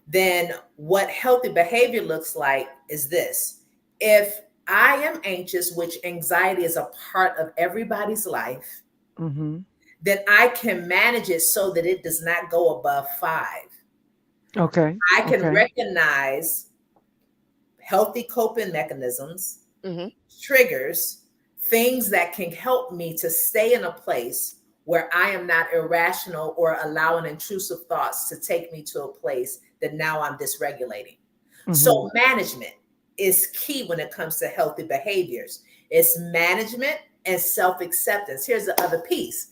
S3: then what healthy behavior looks like is this. If I am anxious, which anxiety is a part of everybody's life,
S2: Mm-hmm.
S3: then I can manage it so that it does not go above 5.
S2: Okay.
S3: I can
S2: Okay.
S3: recognize healthy coping mechanisms,
S1: Mm-hmm.
S3: triggers, things that can help me to stay in a place where I am not irrational or allowing intrusive thoughts to take me to a place that now I'm dysregulating.
S2: Mm-hmm.
S3: So management is key when it comes to healthy behaviors. It's management and self-acceptance. Here's the other piece.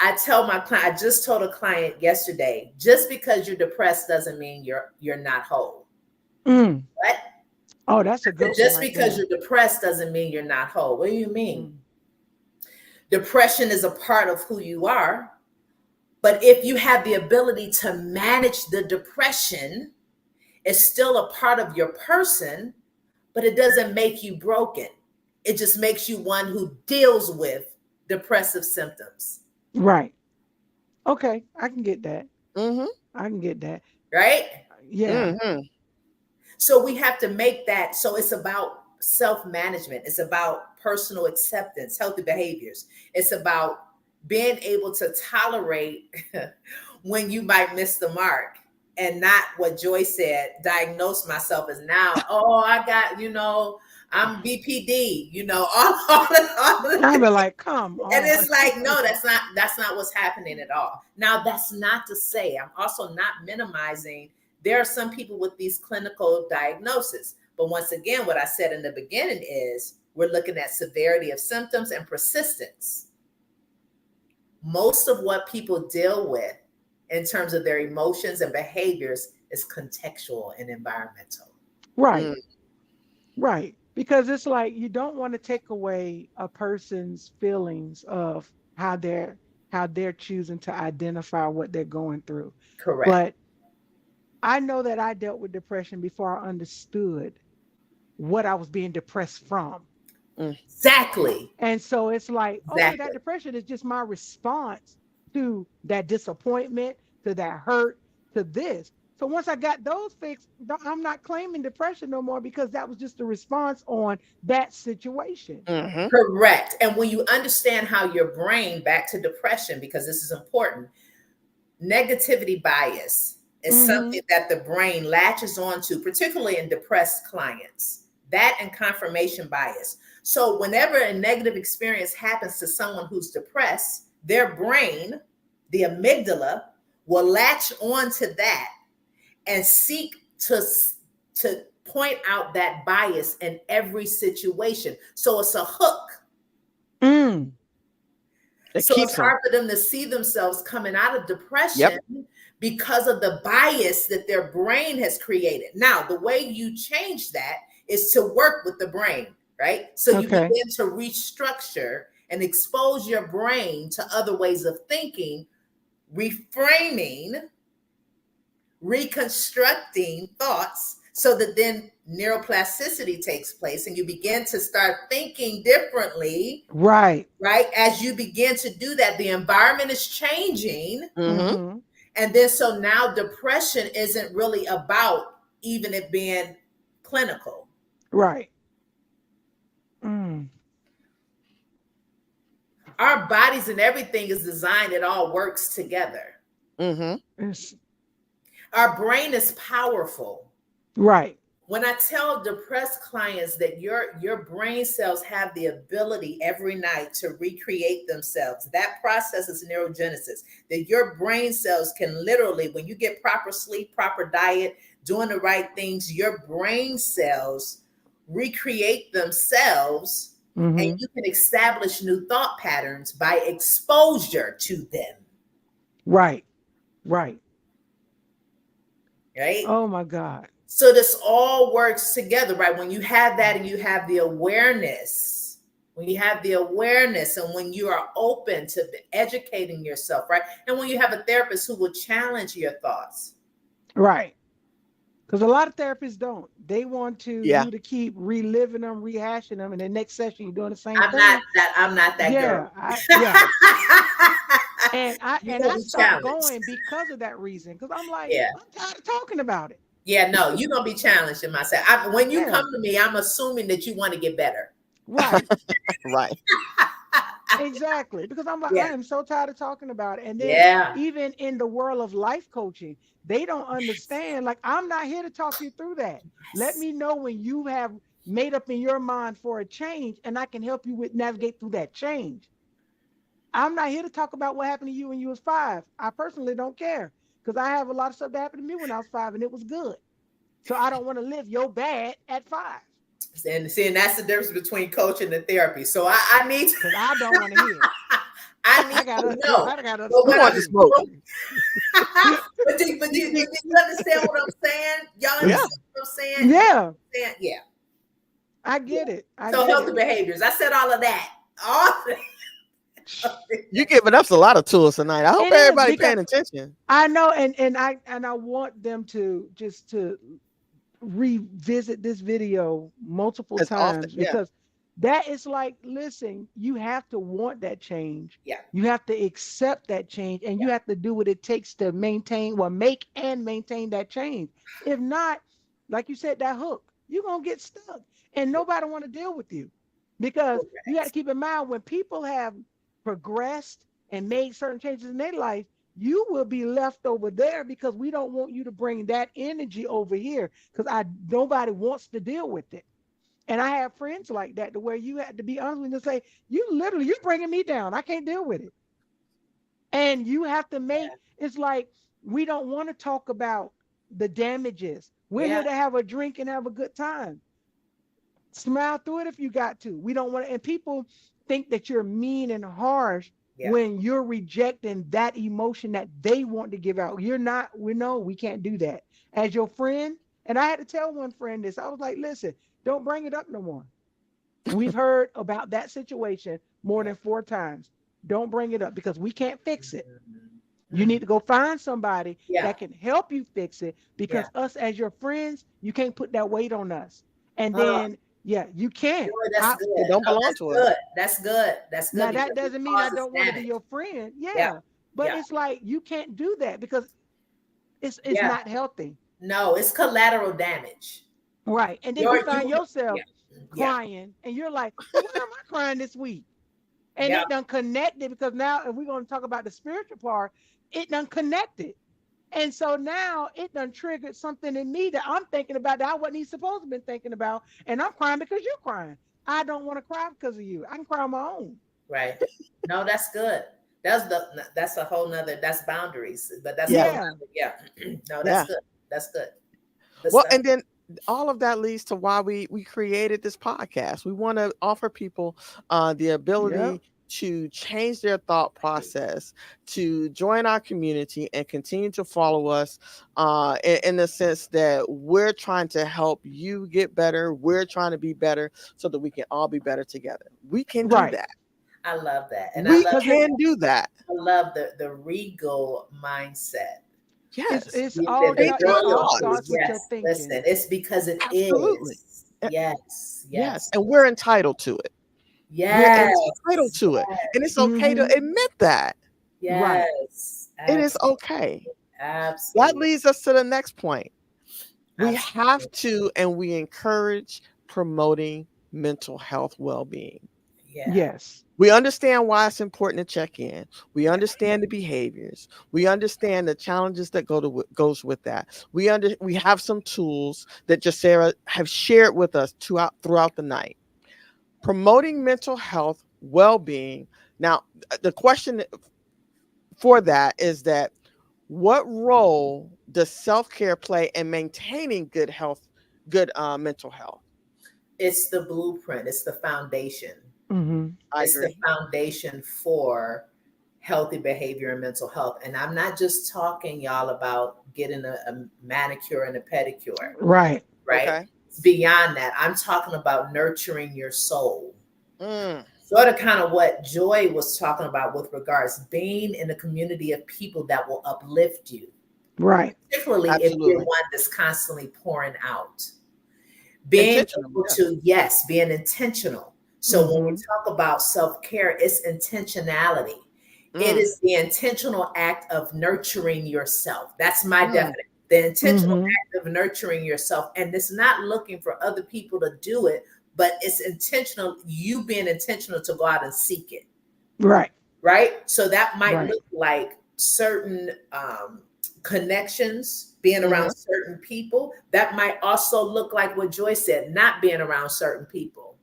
S3: I tell my client, I just told a client yesterday, just because you're depressed doesn't mean you're not whole.
S2: Mm.
S3: What?
S2: Oh, that's a good one.
S3: Just
S2: right
S3: because
S2: there.
S3: you're depressed doesn't mean you're not whole. What do you mean?
S2: Mm.
S3: Depression is a part of who you are. But if you have the ability to manage the depression, it's still a part of your person, but it doesn't make you broken. It just makes you one who deals with depressive symptoms.
S2: Right. Okay. I can get that.
S1: Mm-hmm.
S2: I can get that.
S3: Right?
S2: Yeah.
S1: Mm-hmm.
S3: So we have to make that. So it's about self-management. It's about personal acceptance, healthy behaviors. It's about being able to tolerate when you might miss the mark, and not what Joy said, diagnose myself as now, oh, I got, I'm BPD, all
S2: I be like, come
S3: and
S2: on.
S3: it's like, no, that's not what's happening at all. Now, that's not to say, I'm also not minimizing. There are some people with these clinical diagnoses. But once again, what I said in the beginning is we're looking at severity of symptoms and persistence. Most of what people deal with in terms of their emotions and behaviors is contextual and environmental.
S2: Right.
S1: Mm.
S2: Right. Because it's like you don't want to take away a person's feelings of how they're choosing to identify what they're going through.
S3: Correct.
S2: But I know that I dealt with depression before I understood what I was being depressed from.
S3: Exactly.
S2: And so it's like, okay, that
S3: Exactly.
S2: depression is just my response to that disappointment, to that hurt, to this. So once I got those fixed, I'm not claiming depression no more because that was just a response on that situation.
S1: Mm-hmm.
S3: Correct. And when you understand how your brain, back to depression, because this is important, negativity bias is
S2: Mm-hmm.
S3: something that the brain latches onto, particularly in depressed clients. That and confirmation bias. So whenever a negative experience happens to someone who's depressed, their brain, the amygdala, will latch onto that and seek to point out that bias in every situation. So it's a hook.
S2: Mm.
S1: It
S3: So it's
S1: keeps them.
S3: hard for them to see themselves coming out of depression
S1: Yep.
S3: because of the bias that their brain has created. Now, the way you change that is to work with the brain, right? So you
S2: Okay.
S3: begin to restructure and expose your brain to other ways of thinking, reframing, reconstructing thoughts, so that then neuroplasticity takes place and you begin to start thinking differently.
S2: Right.
S3: Right? As you begin to do that, the environment is changing.
S1: Mm-hmm.
S2: Mm-hmm.
S3: And then so now depression isn't really about even it being clinical.
S2: Right. Mm.
S3: Our bodies and everything is designed, it all works together.
S1: Mm-hmm.
S2: It's,
S3: Our brain is powerful.
S2: right.
S3: When I tell depressed clients that your brain cells have the ability every night to recreate themselves, that process is neurogenesis, that your brain cells can literally, when you get proper sleep, proper diet, doing the right things, your brain cells recreate themselves And you can establish new thought patterns by exposure to them.
S2: Right. Right.
S3: Right.
S2: Oh my God.
S3: So this all works together, right? When you have that and you have the awareness, when you have the awareness and when you are open to educating yourself, right? And when you have a therapist who will challenge your thoughts.
S2: Right. Because a lot of therapists don't. They want
S1: Yeah.
S2: you to keep reliving them, rehashing them, and the next session you're doing the same thing.
S3: I'm not that girl.
S2: And I stopped going because of that reason. Because I'm like, I'm tired of talking about it.
S3: Yeah, no, you're gonna be challenged in myself. When you come to me, I'm assuming that you want to get better.
S2: Right.
S1: Right.
S2: Exactly. Because I'm like, I am so tired of talking about it. And then even in the world of life coaching, they don't understand. Like, I'm not here to talk you through that. Let me know when you have made up in your mind for a change, and I can help you with navigate through that change. I'm not here to talk about what happened to you when you was 5. I personally don't care, because I have a lot of stuff that happened to me when I was 5, and it was good. So I don't want to live your bad at 5.
S3: And that's the difference between coaching and therapy. So I need to.
S2: Because I don't want to hear.
S3: I gotta know.
S2: I gotta
S3: but do you understand what I'm saying? Y'all understand what I'm saying?
S2: Yeah.
S3: Yeah.
S2: I get it.
S3: So healthy behaviors. I said all of that.
S1: You're giving us a lot of tools tonight. I hope everybody's paying attention.
S2: I know, and I want them to just to revisit this video multiple times because that is like, listen, you have to want that change.
S3: Yeah.
S2: You have to accept that change, and you have to do what it takes to make and maintain that change. If not, like you said, that hook, you're gonna get stuck, and nobody want to deal with you, because you got to keep in mind, when people have progressed and made certain changes in their life, you will be left over there, because we don't want you to bring that energy over here, because nobody wants to deal with it. And I have friends like that, to where you had to be honest with them and say, you're bringing me down. I can't deal with it. And you have to it's like, we don't want to talk about the damages. We're here to have a drink and have a good time. Smile through it if you got to. We don't want to, and people think that you're mean and harsh when you're rejecting that emotion that they want to give out. You're not, we can't do that. As your friend, and I had to tell one friend this, I was like, listen, don't bring it up no more. We've heard about that situation more than 4 times. Don't bring it up, because we can't fix it. You need to go find somebody that can help you fix it, because us as your friends, you can't put that weight on us. And then you can't.
S3: Boy, that's good.
S1: It don't belong to us.
S3: That's good. That's good.
S2: Now that doesn't mean I don't want to be your friend. But it's like, you can't do that, because it's not healthy.
S3: No, it's collateral damage.
S2: Right. And then you find yourself crying, and you're like, well, why am I crying this week? And it done connected, because now, if we're going to talk about the spiritual part, it done connected. And so now it done triggered something in me that I'm thinking about that I wasn't even supposed to be thinking about. And I'm crying because you're crying. I don't want to cry because of you. I can cry on my own.
S3: Right. No, that's good. That's a whole nother, that's boundaries. But that's no, that's good. That's good.
S1: And then all of that leads to why we created this podcast. We want to offer people the ability to change their thought process, to join our community and continue to follow us in the sense that we're trying to help you get better. We're trying to be better so that we can all be better together. We can do that.
S3: I love that. And
S1: we can do that.
S3: I love the regal mindset.
S2: Yes, it's all starts with your thinking.
S3: Listen, it's because it is. Yes.
S1: And we're entitled to it.
S3: Yes.
S1: We're entitled to it. And it's okay to admit that.
S3: Yes.
S1: It is okay.
S3: Absolutely.
S1: That leads us to the next point. We have to, and we encourage promoting mental health well-being.
S2: Yes.
S1: We understand why it's important to check in. We understand the behaviors. We understand the challenges that goes with that. We have some tools that Jacera have shared with us throughout the night. Promoting mental health well-being. Now, the question for that is that, what role does self-care play in maintaining good mental health?
S3: It's the blueprint. It's the foundation.
S1: I
S3: It's the
S1: agree.
S3: foundation for healthy behavior and mental health. And I'm not just talking, y'all, about getting a manicure and a pedicure,
S2: Right.
S3: right?
S1: Okay.
S3: Beyond that, I'm talking about nurturing your soul.
S1: Mm,
S3: Sort of kind of what Joy was talking about with regards being in a community of people that will uplift you,
S2: Right.
S3: particularly if you're
S1: absolutely.
S3: one that's constantly pouring out. Being
S1: Intentional.
S3: able
S1: Yeah.
S3: to, yes, being intentional. So when we
S2: Mhm.
S3: talk about self-care, it's intentionality. It
S1: Mm,
S3: is the intentional act of nurturing yourself. That's my
S1: mm,
S3: definition. The intentional
S2: Mhm.
S3: act of nurturing yourself. And it's not looking for other people to do it, but it's intentional, you being intentional to go out and seek it.
S2: Right.
S3: Right. So that might
S2: Right.
S3: look like certain connections, being around
S1: mhm,
S3: certain people. That might also look like what Joy said, not being around certain people.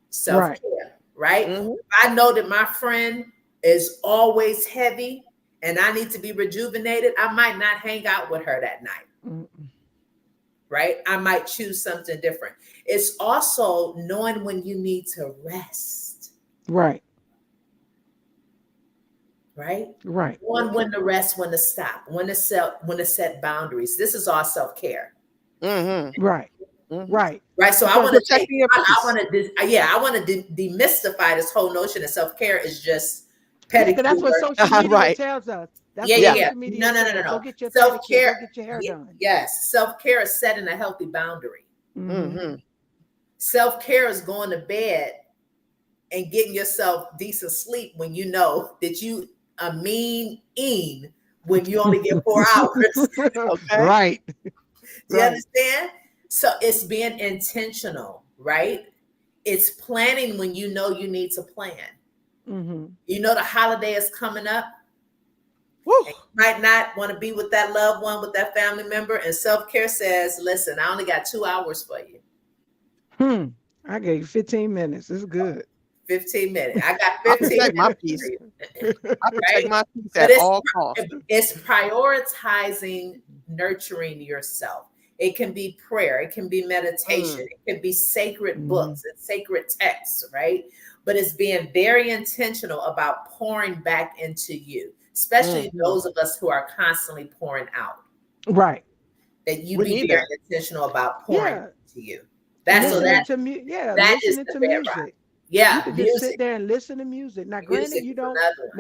S3: Self
S2: Right.
S3: care, right?
S1: mhm.
S3: I know that my friend is always heavy and I need to be rejuvenated. I might not hang out with her that night,
S2: Mm-mm.
S3: right? I might choose something different. It's also knowing when you need to rest,
S2: Right.
S3: right?
S2: Right.
S3: Knowing when to rest, when to stop, when to set boundaries. This is all self care.
S1: Mhm.
S2: Right.
S1: Mhm.
S2: Right.
S3: Right. So I
S2: Because
S3: want to take,
S1: Protecting your
S3: I
S1: peace.
S3: want to, yeah, I want to demystify this whole notion of self care is just
S2: yeah, because that's what
S3: pedicure.
S2: social media
S1: Right.
S2: tells us. That's
S3: Yeah,
S2: what
S3: yeah,
S1: Yeah.
S3: yeah.
S2: social media
S3: No, no, no, no,
S2: says. Go
S3: no.
S2: get your
S3: Self
S2: pedicure.
S3: care,
S2: Go get your hair done.
S3: yes. Self care is setting a healthy boundary.
S2: Mm-hmm.
S1: Mhm.
S3: Self care is going to bed and getting yourself decent sleep when you know that you a mean when you only get 4 hours.
S1: Okay.
S2: Right.
S3: Do you
S2: Right.
S3: understand? So it's being intentional, right? It's planning when you know you need to plan.
S2: Mm-hmm.
S3: You know the holiday is coming up
S1: Woo.
S3: and you might not want to be with that loved one, with that family member. And self-care says, listen, I only got 2 hours for you.
S2: I gave you 15 minutes. It's good.
S3: 15 minutes. I got
S1: I
S3: 15
S1: protect my
S3: minutes for
S1: peace.
S3: you.
S1: I protect
S3: Right?
S1: my peace
S3: But
S1: at all costs.
S3: it's prioritizing nurturing yourself. It can be prayer, it can be meditation,
S1: Mm,
S3: it can be sacred
S2: Mm-hmm.
S3: books and sacred texts, right? But it's being very intentional about pouring back into you, especially
S1: mhm.
S3: those of us who are constantly pouring out.
S2: Right.
S3: That you
S1: We
S3: be
S1: need
S3: very
S1: that.
S3: intentional about pouring
S2: Yeah.
S3: into you. That's so
S2: Listening
S1: Mhm.
S2: to yeah,
S3: that is
S2: listening
S3: the
S2: to
S3: bedrock.
S2: music. You
S3: Yeah,
S2: could just sit
S3: music.
S2: there and listen to music. Now, granted,
S3: Music
S2: you
S3: is
S2: don't.
S3: another one.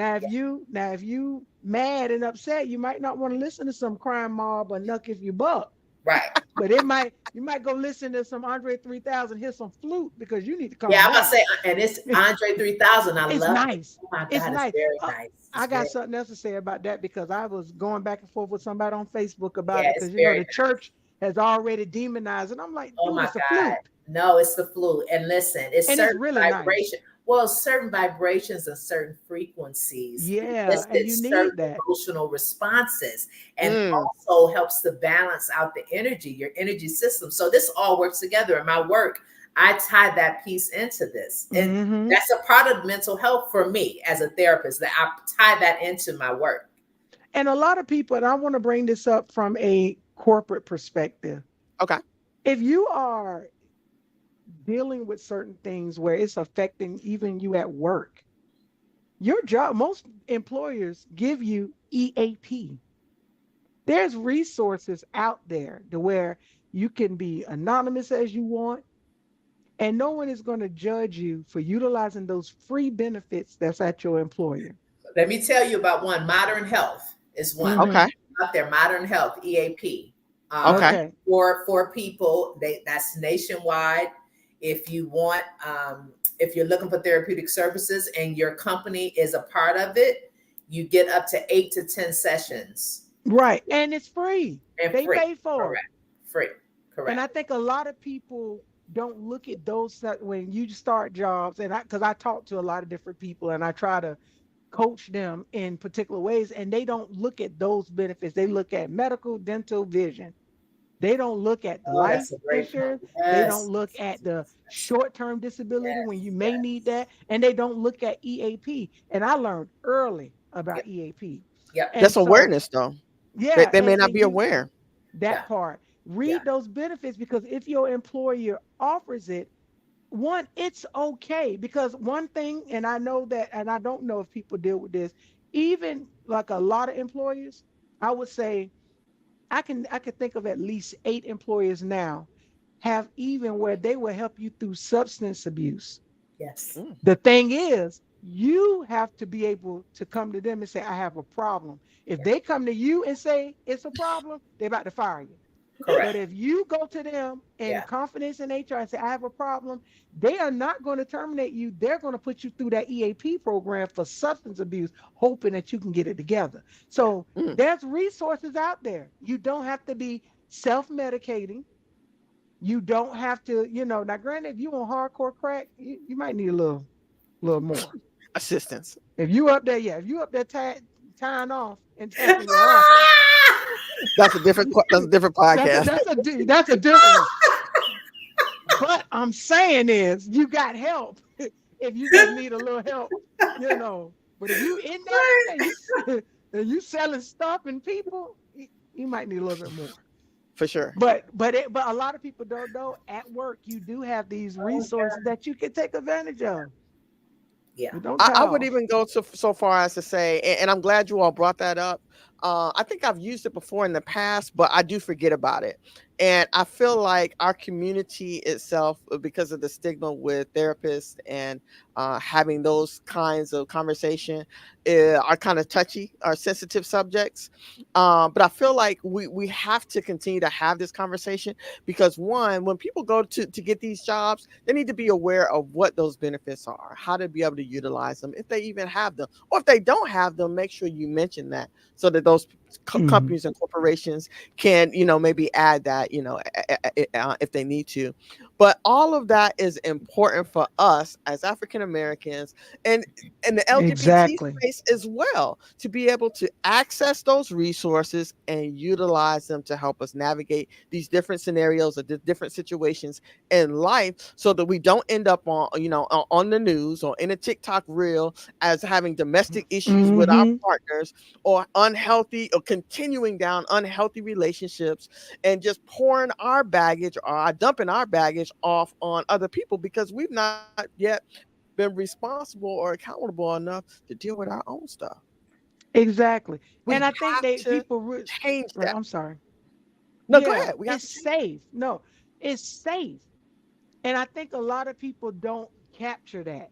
S2: Now if you mad and upset, you might not want to listen to some crime mob or Knuck If You Buck.
S3: Right.
S2: But you might go listen to some Andre 3000, hear some flute because you need to
S3: Yeah,
S2: calm
S3: I'm about to
S2: down.
S3: say, and it's Andre 3000. I
S2: It's
S3: love it.
S2: nice.
S3: Oh my
S2: It's
S3: God, it's
S2: nice.
S3: very
S2: Uh,
S3: nice. It's
S2: I got
S3: very,
S2: something else to say about that because I was going back and forth with somebody on Facebook about
S3: yeah,
S2: it
S3: it's
S2: because
S3: very
S2: the
S3: nice.
S2: church has already demonized it. I'm like,
S3: Oh
S2: dude,
S3: my
S2: it's a
S3: God.
S2: flute.
S3: No, it's the flu. And listen, it's
S2: And it's
S3: certain
S2: really nice.
S3: vibration. Well, certain vibrations and certain frequencies
S2: Yeah, and
S3: elicit
S2: you
S3: certain
S2: need that.
S3: emotional responses and
S1: Mm,
S3: also helps to balance out the energy, your energy system. So this all works together. In my work, I tie that piece into this. And
S2: Hmm.
S3: that's a part of mental health for me as a therapist, that I tie that into my work.
S2: And a lot of people, and I want to bring this up from a corporate perspective.
S1: okay.
S2: If you are dealing with certain things where it's affecting even you at work, your job, most employers give you EAP. There's resources out there to where you can be anonymous as you want, and no one is going to judge you for utilizing those free benefits that's at your employer.
S3: Let me tell you about one. Modern Health is one
S2: Hmm.
S1: Okay.
S3: out there. Modern Health EAP
S1: Okay.
S2: Okay.
S3: for people. That's nationwide. If you want, if you're looking for therapeutic services and your company is a part of it, you get up to 8 to 10 sessions
S2: Right. And it's free.
S3: and
S2: They
S3: free.
S2: pay for it.
S3: Correct. Free.
S2: And
S3: Correct.
S2: I think a lot of people don't look at those when you start jobs, and because I talk to a lot of different people and I try to coach them in particular ways, and they don't look at those benefits. They look at medical, dental, vision. They don't look at the
S3: Oh,
S2: life
S3: that's a great point.
S2: insurance. They don't
S3: Yes.
S2: look at the short-term disability when you
S3: Yes.
S2: may need
S3: Yes.
S2: that, and they don't look at EAP. And I learned early about
S3: Yep.
S2: EAP.
S3: Yep.
S2: And
S1: That's
S2: so,
S1: awareness, though.
S2: yeah,
S1: They may not
S2: and
S1: be
S2: you
S1: aware.
S2: that
S3: Yeah.
S2: part.
S3: Yeah.
S2: Read those benefits because if your employer offers it, it's okay, because one thing, and I know that, and I don't know if people deal with this, even like a lot of employers, I would say I could think of at least 8 employers now have even where they will help you through substance abuse.
S3: Yes.
S1: Mm,
S2: The thing is, you have to be able to come to them and say, I have a problem. If
S3: Yeah.
S2: they come to you and say it's a problem, they're about to fire you. But
S3: Correct.
S2: if you go to them in
S3: Yeah.
S2: confidence in HR and say, I have a problem, they are not going to terminate you. They're going to put you through that EAP program for substance abuse, hoping that you can get it together. So
S1: mm.
S2: there's resources out there. You don't have to be self-medicating. You don't have to, now granted, if you on hardcore crack, you might need a little more.
S1: Assistance.
S2: If you up there, yeah, if you up there tying off and tapping your heart,
S1: That's a different. That's a different podcast.
S2: that's a different one. But I'm saying is you got help if you just need a little help, But if you in there and you selling stuff and people, you might need a little bit more.
S1: For sure.
S2: But a lot of people don't know. At work, you do have these resources that you can take advantage of.
S3: Yeah.
S2: Don't
S1: I would even go so far as to say, and I'm glad you all brought that up. I think I've used it before in the past, but I do forget about it. And I feel like our community itself, because of the stigma with therapists and having those kinds of conversation, are kind of touchy, are sensitive subjects. But I feel like we have to continue to have this conversation because, one, when people go to get these jobs, they need to be aware of what those benefits are, how to be able to utilize them, if they even have them, or if they don't have them, make sure you mention that so that those companies and corporations can, maybe add that, if they need to. But all of that is important for us as African Americans and the LGBT
S2: Exactly.
S1: space as well, to be able to access those resources and utilize them to help us navigate these different scenarios or different situations in life, so that we don't end up on the news or in a TikTok reel as having domestic issues with our partners, or unhealthy, or continuing down unhealthy relationships, and just pouring our baggage or dumping our baggage off on other people because we've not yet been responsible or accountable enough to deal with our own stuff.
S2: Exactly.
S1: We
S2: And I think
S1: have to change that.
S2: I'm sorry.
S1: No, go
S2: Yeah,
S1: ahead. We have to
S2: it's safe. No, it's safe. And I think a lot of people don't capture that.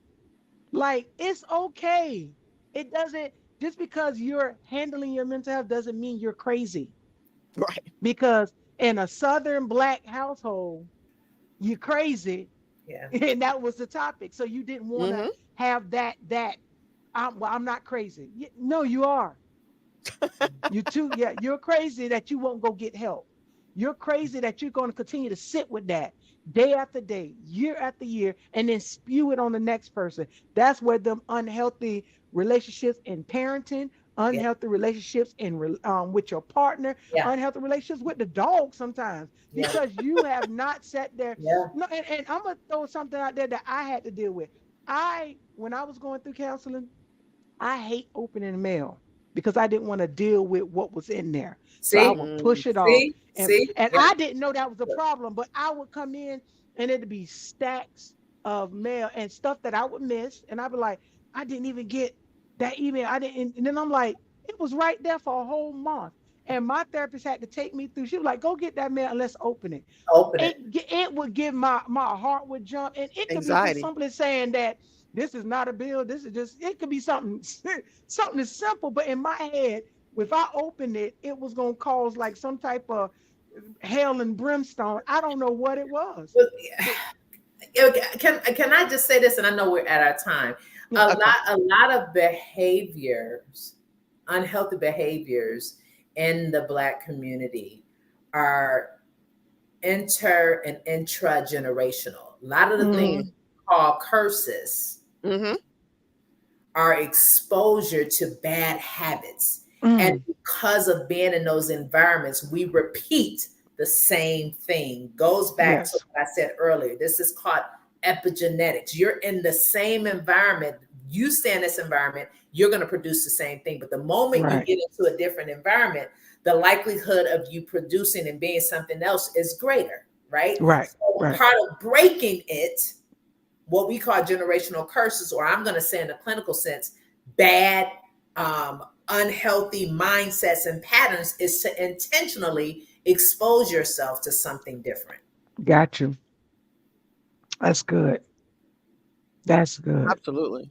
S2: Like, it's okay. It doesn't, just because you're handling your mental health doesn't mean you're crazy.
S1: right.
S2: Because in a Southern Black household, you're crazy.
S3: Yeah.
S2: And that was the topic. So you didn't want to
S1: Mm-hmm.
S2: have I'm not crazy. No, you are. You're crazy that you won't go get help. You're crazy that you're going to continue to sit with that day after day, year after year, and then spew it on the next person. That's where them unhealthy relationships in parenting,
S3: Yeah.
S2: unhealthy relationships in with your partner,
S3: Yeah.
S2: unhealthy relationships with the dog sometimes,
S3: Yeah.
S2: because you have not sat there.
S3: Yeah.
S2: No, and I'm gonna throw something out there that I had to deal with. When I was going through counseling, I hate opening mail because I didn't want to deal with what was in there. So I
S3: See?
S2: would push it off. And
S3: See?
S2: and
S3: Yeah.
S2: I didn't know that was a problem, but I would come in and it'd be stacks of mail and stuff that I would miss. And I'd be like, I didn't even get that email. I didn't. And then I'm like, it was right there for a whole month. And my therapist had to take me through. She was like, go get that mail and let's open it.
S3: Open it.
S2: It would give my heart would jump. And it could be just
S1: Anxiety.
S2: simply saying that this is not a bill. This is just, it could be something as simple. But in my head, if I opened it, it was going to cause like some type of hell and brimstone. I don't know what it was.
S3: But, can I just say this? And I know we're at our time. A lot of behaviors, unhealthy behaviors in the Black community are inter and intra-generational. A lot of the things called curses are exposure to bad habits. And because of being in those environments, we repeat the same thing. Goes back to what I said earlier. This is called epigenetics. You're in the same environment. You stay in this environment, you're going to produce the same thing. But the moment you get into a different environment, the likelihood of you producing and being something else is greater, right?
S2: Right.
S3: So part of breaking it what we call generational curses, or I'm going to say in the clinical sense, bad, unhealthy mindsets and patterns, is to intentionally expose yourself to something different.
S2: Got you. That's good. That's good.
S1: Absolutely.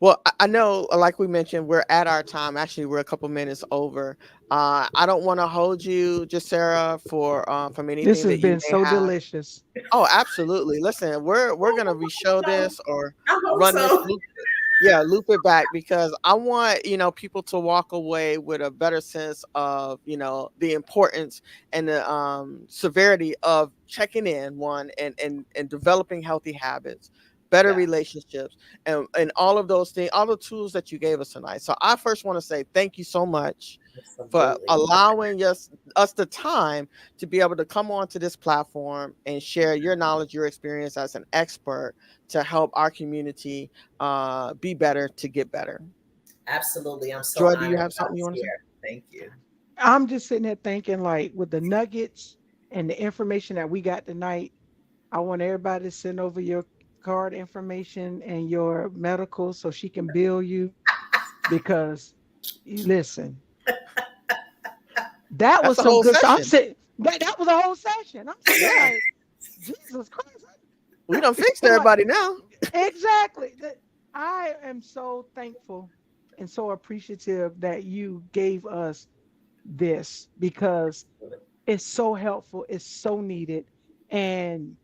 S1: Well, I know, like we mentioned, we're at our time. Actually, we're a couple minutes over. I don't want to hold you, just Sarah, from
S2: This
S1: anything
S2: has
S1: that you
S2: been
S1: may
S2: so
S1: have.
S2: delicious.
S1: Oh, absolutely. Listen, we're gonna re-show this or
S3: I hope
S1: run this
S3: so.
S1: loop. Yeah, loop it back because I want, people to walk away with a better sense of, the importance and the severity of checking in one and developing healthy habits, better
S3: Yeah,
S1: relationships, and all of those things, all the tools that you gave us tonight. So I first want to say thank you so much for
S3: absolutely.
S1: allowing us the time to be able to come onto this platform and share your knowledge, your experience as an expert to help our community be better to get better.
S3: Absolutely. I'm so
S1: Joy, do you
S3: honored
S1: have
S3: that I
S1: something you
S3: was
S1: want to say?
S3: here. Thank you.
S2: I'm just sitting there thinking, like, with the nuggets and the information that we got tonight, I want everybody to send over your card information and your medical so she can bill you because listen, that
S1: That's
S2: was
S1: a
S2: some
S1: whole
S2: good stuff. I'm
S1: session.
S2: sitting that was a whole session. I'm sitting there
S1: Yeah,
S2: like, Jesus Christ.
S1: we done fixed
S2: I'm like,
S1: everybody now.
S2: exactly. I am so thankful and so appreciative that you gave us this because it's so helpful, it's so needed. And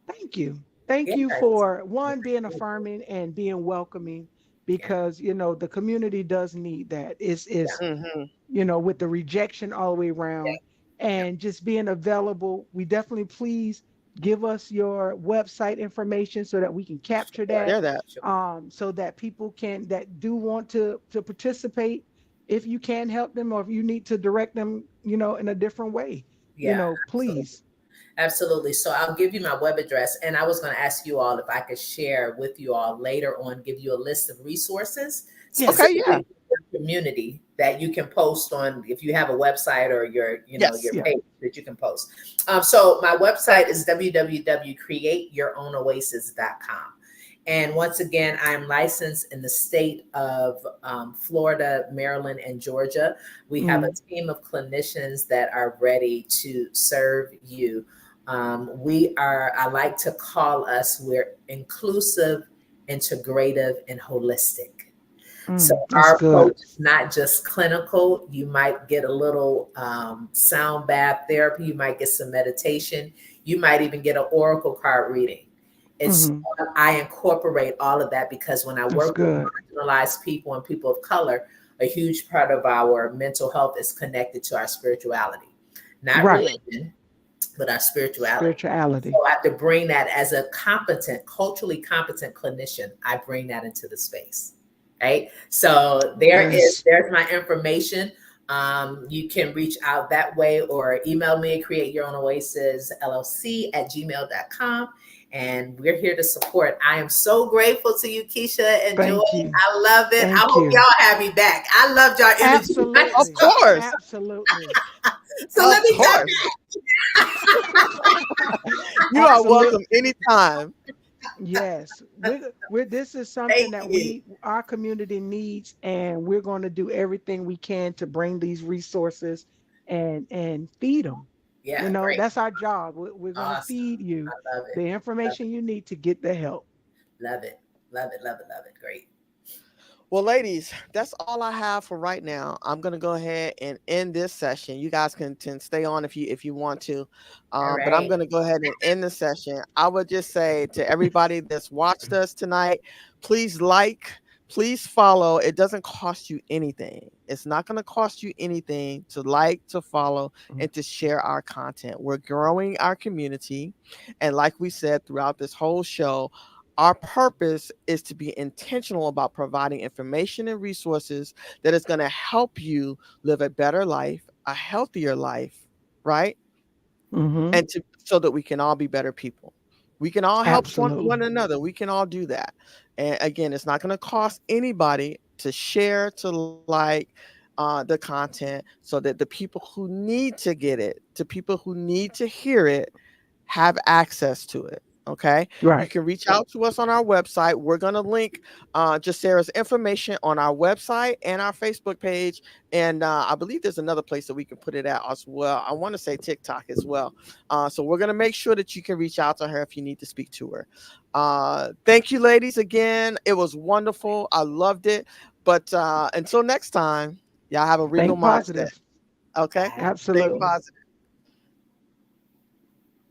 S2: thank you. Thank
S3: Yeah,
S2: you for one being affirming and being welcoming
S3: yeah,
S2: because the community does need that. Is
S1: Hmm.
S2: with the rejection all the way around
S3: yeah,
S2: and just being available. We definitely please give us your website information so that we can capture
S3: sure,
S2: that,
S1: Share that.
S3: sure.
S2: so that people that do want to participate, if you can help them or if you need to direct them, in a different way,
S3: Yeah, absolutely.
S2: please.
S3: Absolutely. So I'll give you my web address, and I was going to ask you all if I could share with you all later on, give you a list of resources
S2: Yes.
S1: Okay, yeah.
S3: specifically for the community that you can post on if you have a website or your
S1: Yes.
S2: Yeah.
S3: page that you can post. So my website is www.createyourown.oasis.com. And once again, I'm licensed in the state of Florida, Maryland, and Georgia. We have a
S2: Mm,
S3: team of clinicians that are ready to serve you. I like to call us, we're inclusive, integrative, and holistic. So
S2: that's
S3: our
S2: good.
S3: approach is not just clinical. You might get a little sound bath therapy. You might get some meditation. You might even get an oracle card reading. It's
S2: Hmm.
S3: I incorporate all of that because when I
S2: That's
S3: work with
S2: good.
S3: marginalized people and people of color, a huge part of our mental health is connected to our spirituality, not
S2: Right.
S1: Mm.
S3: religion, but our spirituality.
S2: Spirituality.
S3: So I have to bring that as a competent, culturally competent clinician. I bring that into the space. Right. So
S2: Yes.
S3: there's my information. You can reach out that way or email me at create your own oasis LLC at gmail.com. And we're here to support. I am so grateful to you, Keisha and Joy.
S2: Thank you.
S3: I love it. I
S2: Thank
S3: hope
S2: you.
S3: y'all have me back. I loved y'all energy.
S1: Of
S2: Absolutely.
S1: course.
S2: Absolutely.
S3: So let
S1: Of
S3: me come
S1: course. You are welcome
S2: Absolutely.
S1: anytime.
S2: Yes. We're this is something
S3: Thank
S2: that
S3: you.
S2: our community needs, and we're going to do everything we can to bring these resources and feed them.
S3: Yeah, great.
S2: That's our job. We're going to
S3: Awesome.
S2: feed you
S3: I love
S2: the
S3: it. Love
S2: information you need to get the help.
S3: it. Love it. Love it. Love it. Love it. Great.
S1: Well, ladies, that's all I have for right now. I'm gonna go ahead and end this session. You guys can stay on if you want to,
S3: All
S1: but I'm
S3: right.
S1: gonna go ahead and end the session. I would just say to everybody that's watched us tonight, please like, please follow. It doesn't cost you anything. It's not gonna cost you anything to like, to follow,
S2: Mm.
S1: and to share our content. We're growing our community, and like we said throughout this whole show, our purpose is to be intentional about providing information and resources that is going to help you live a better life, a healthier life, right?
S2: Mm-hmm.
S1: And so that we can all be better people. We can all help one
S2: Absolutely.
S1: another. We can all do that. And again, it's not going to cost anybody to share, to like the content so that the people who need to get it, to people who need to hear it, have access to it. Okay, you
S2: Right.
S1: can reach out to us on our website. We're going to link Jasara's information on our website and our Facebook page. And I believe there's another place that we can put it at as well. I want to say TikTok as well. So we're going to make sure that you can reach out to her if you need to speak to her. Thank you, ladies, again. It was wonderful. I loved it. But until next time, y'all have a regal
S2: Think
S1: mindset.
S2: positive.
S1: Okay,
S3: Bye.
S1: think
S2: Absolutely.
S1: positive.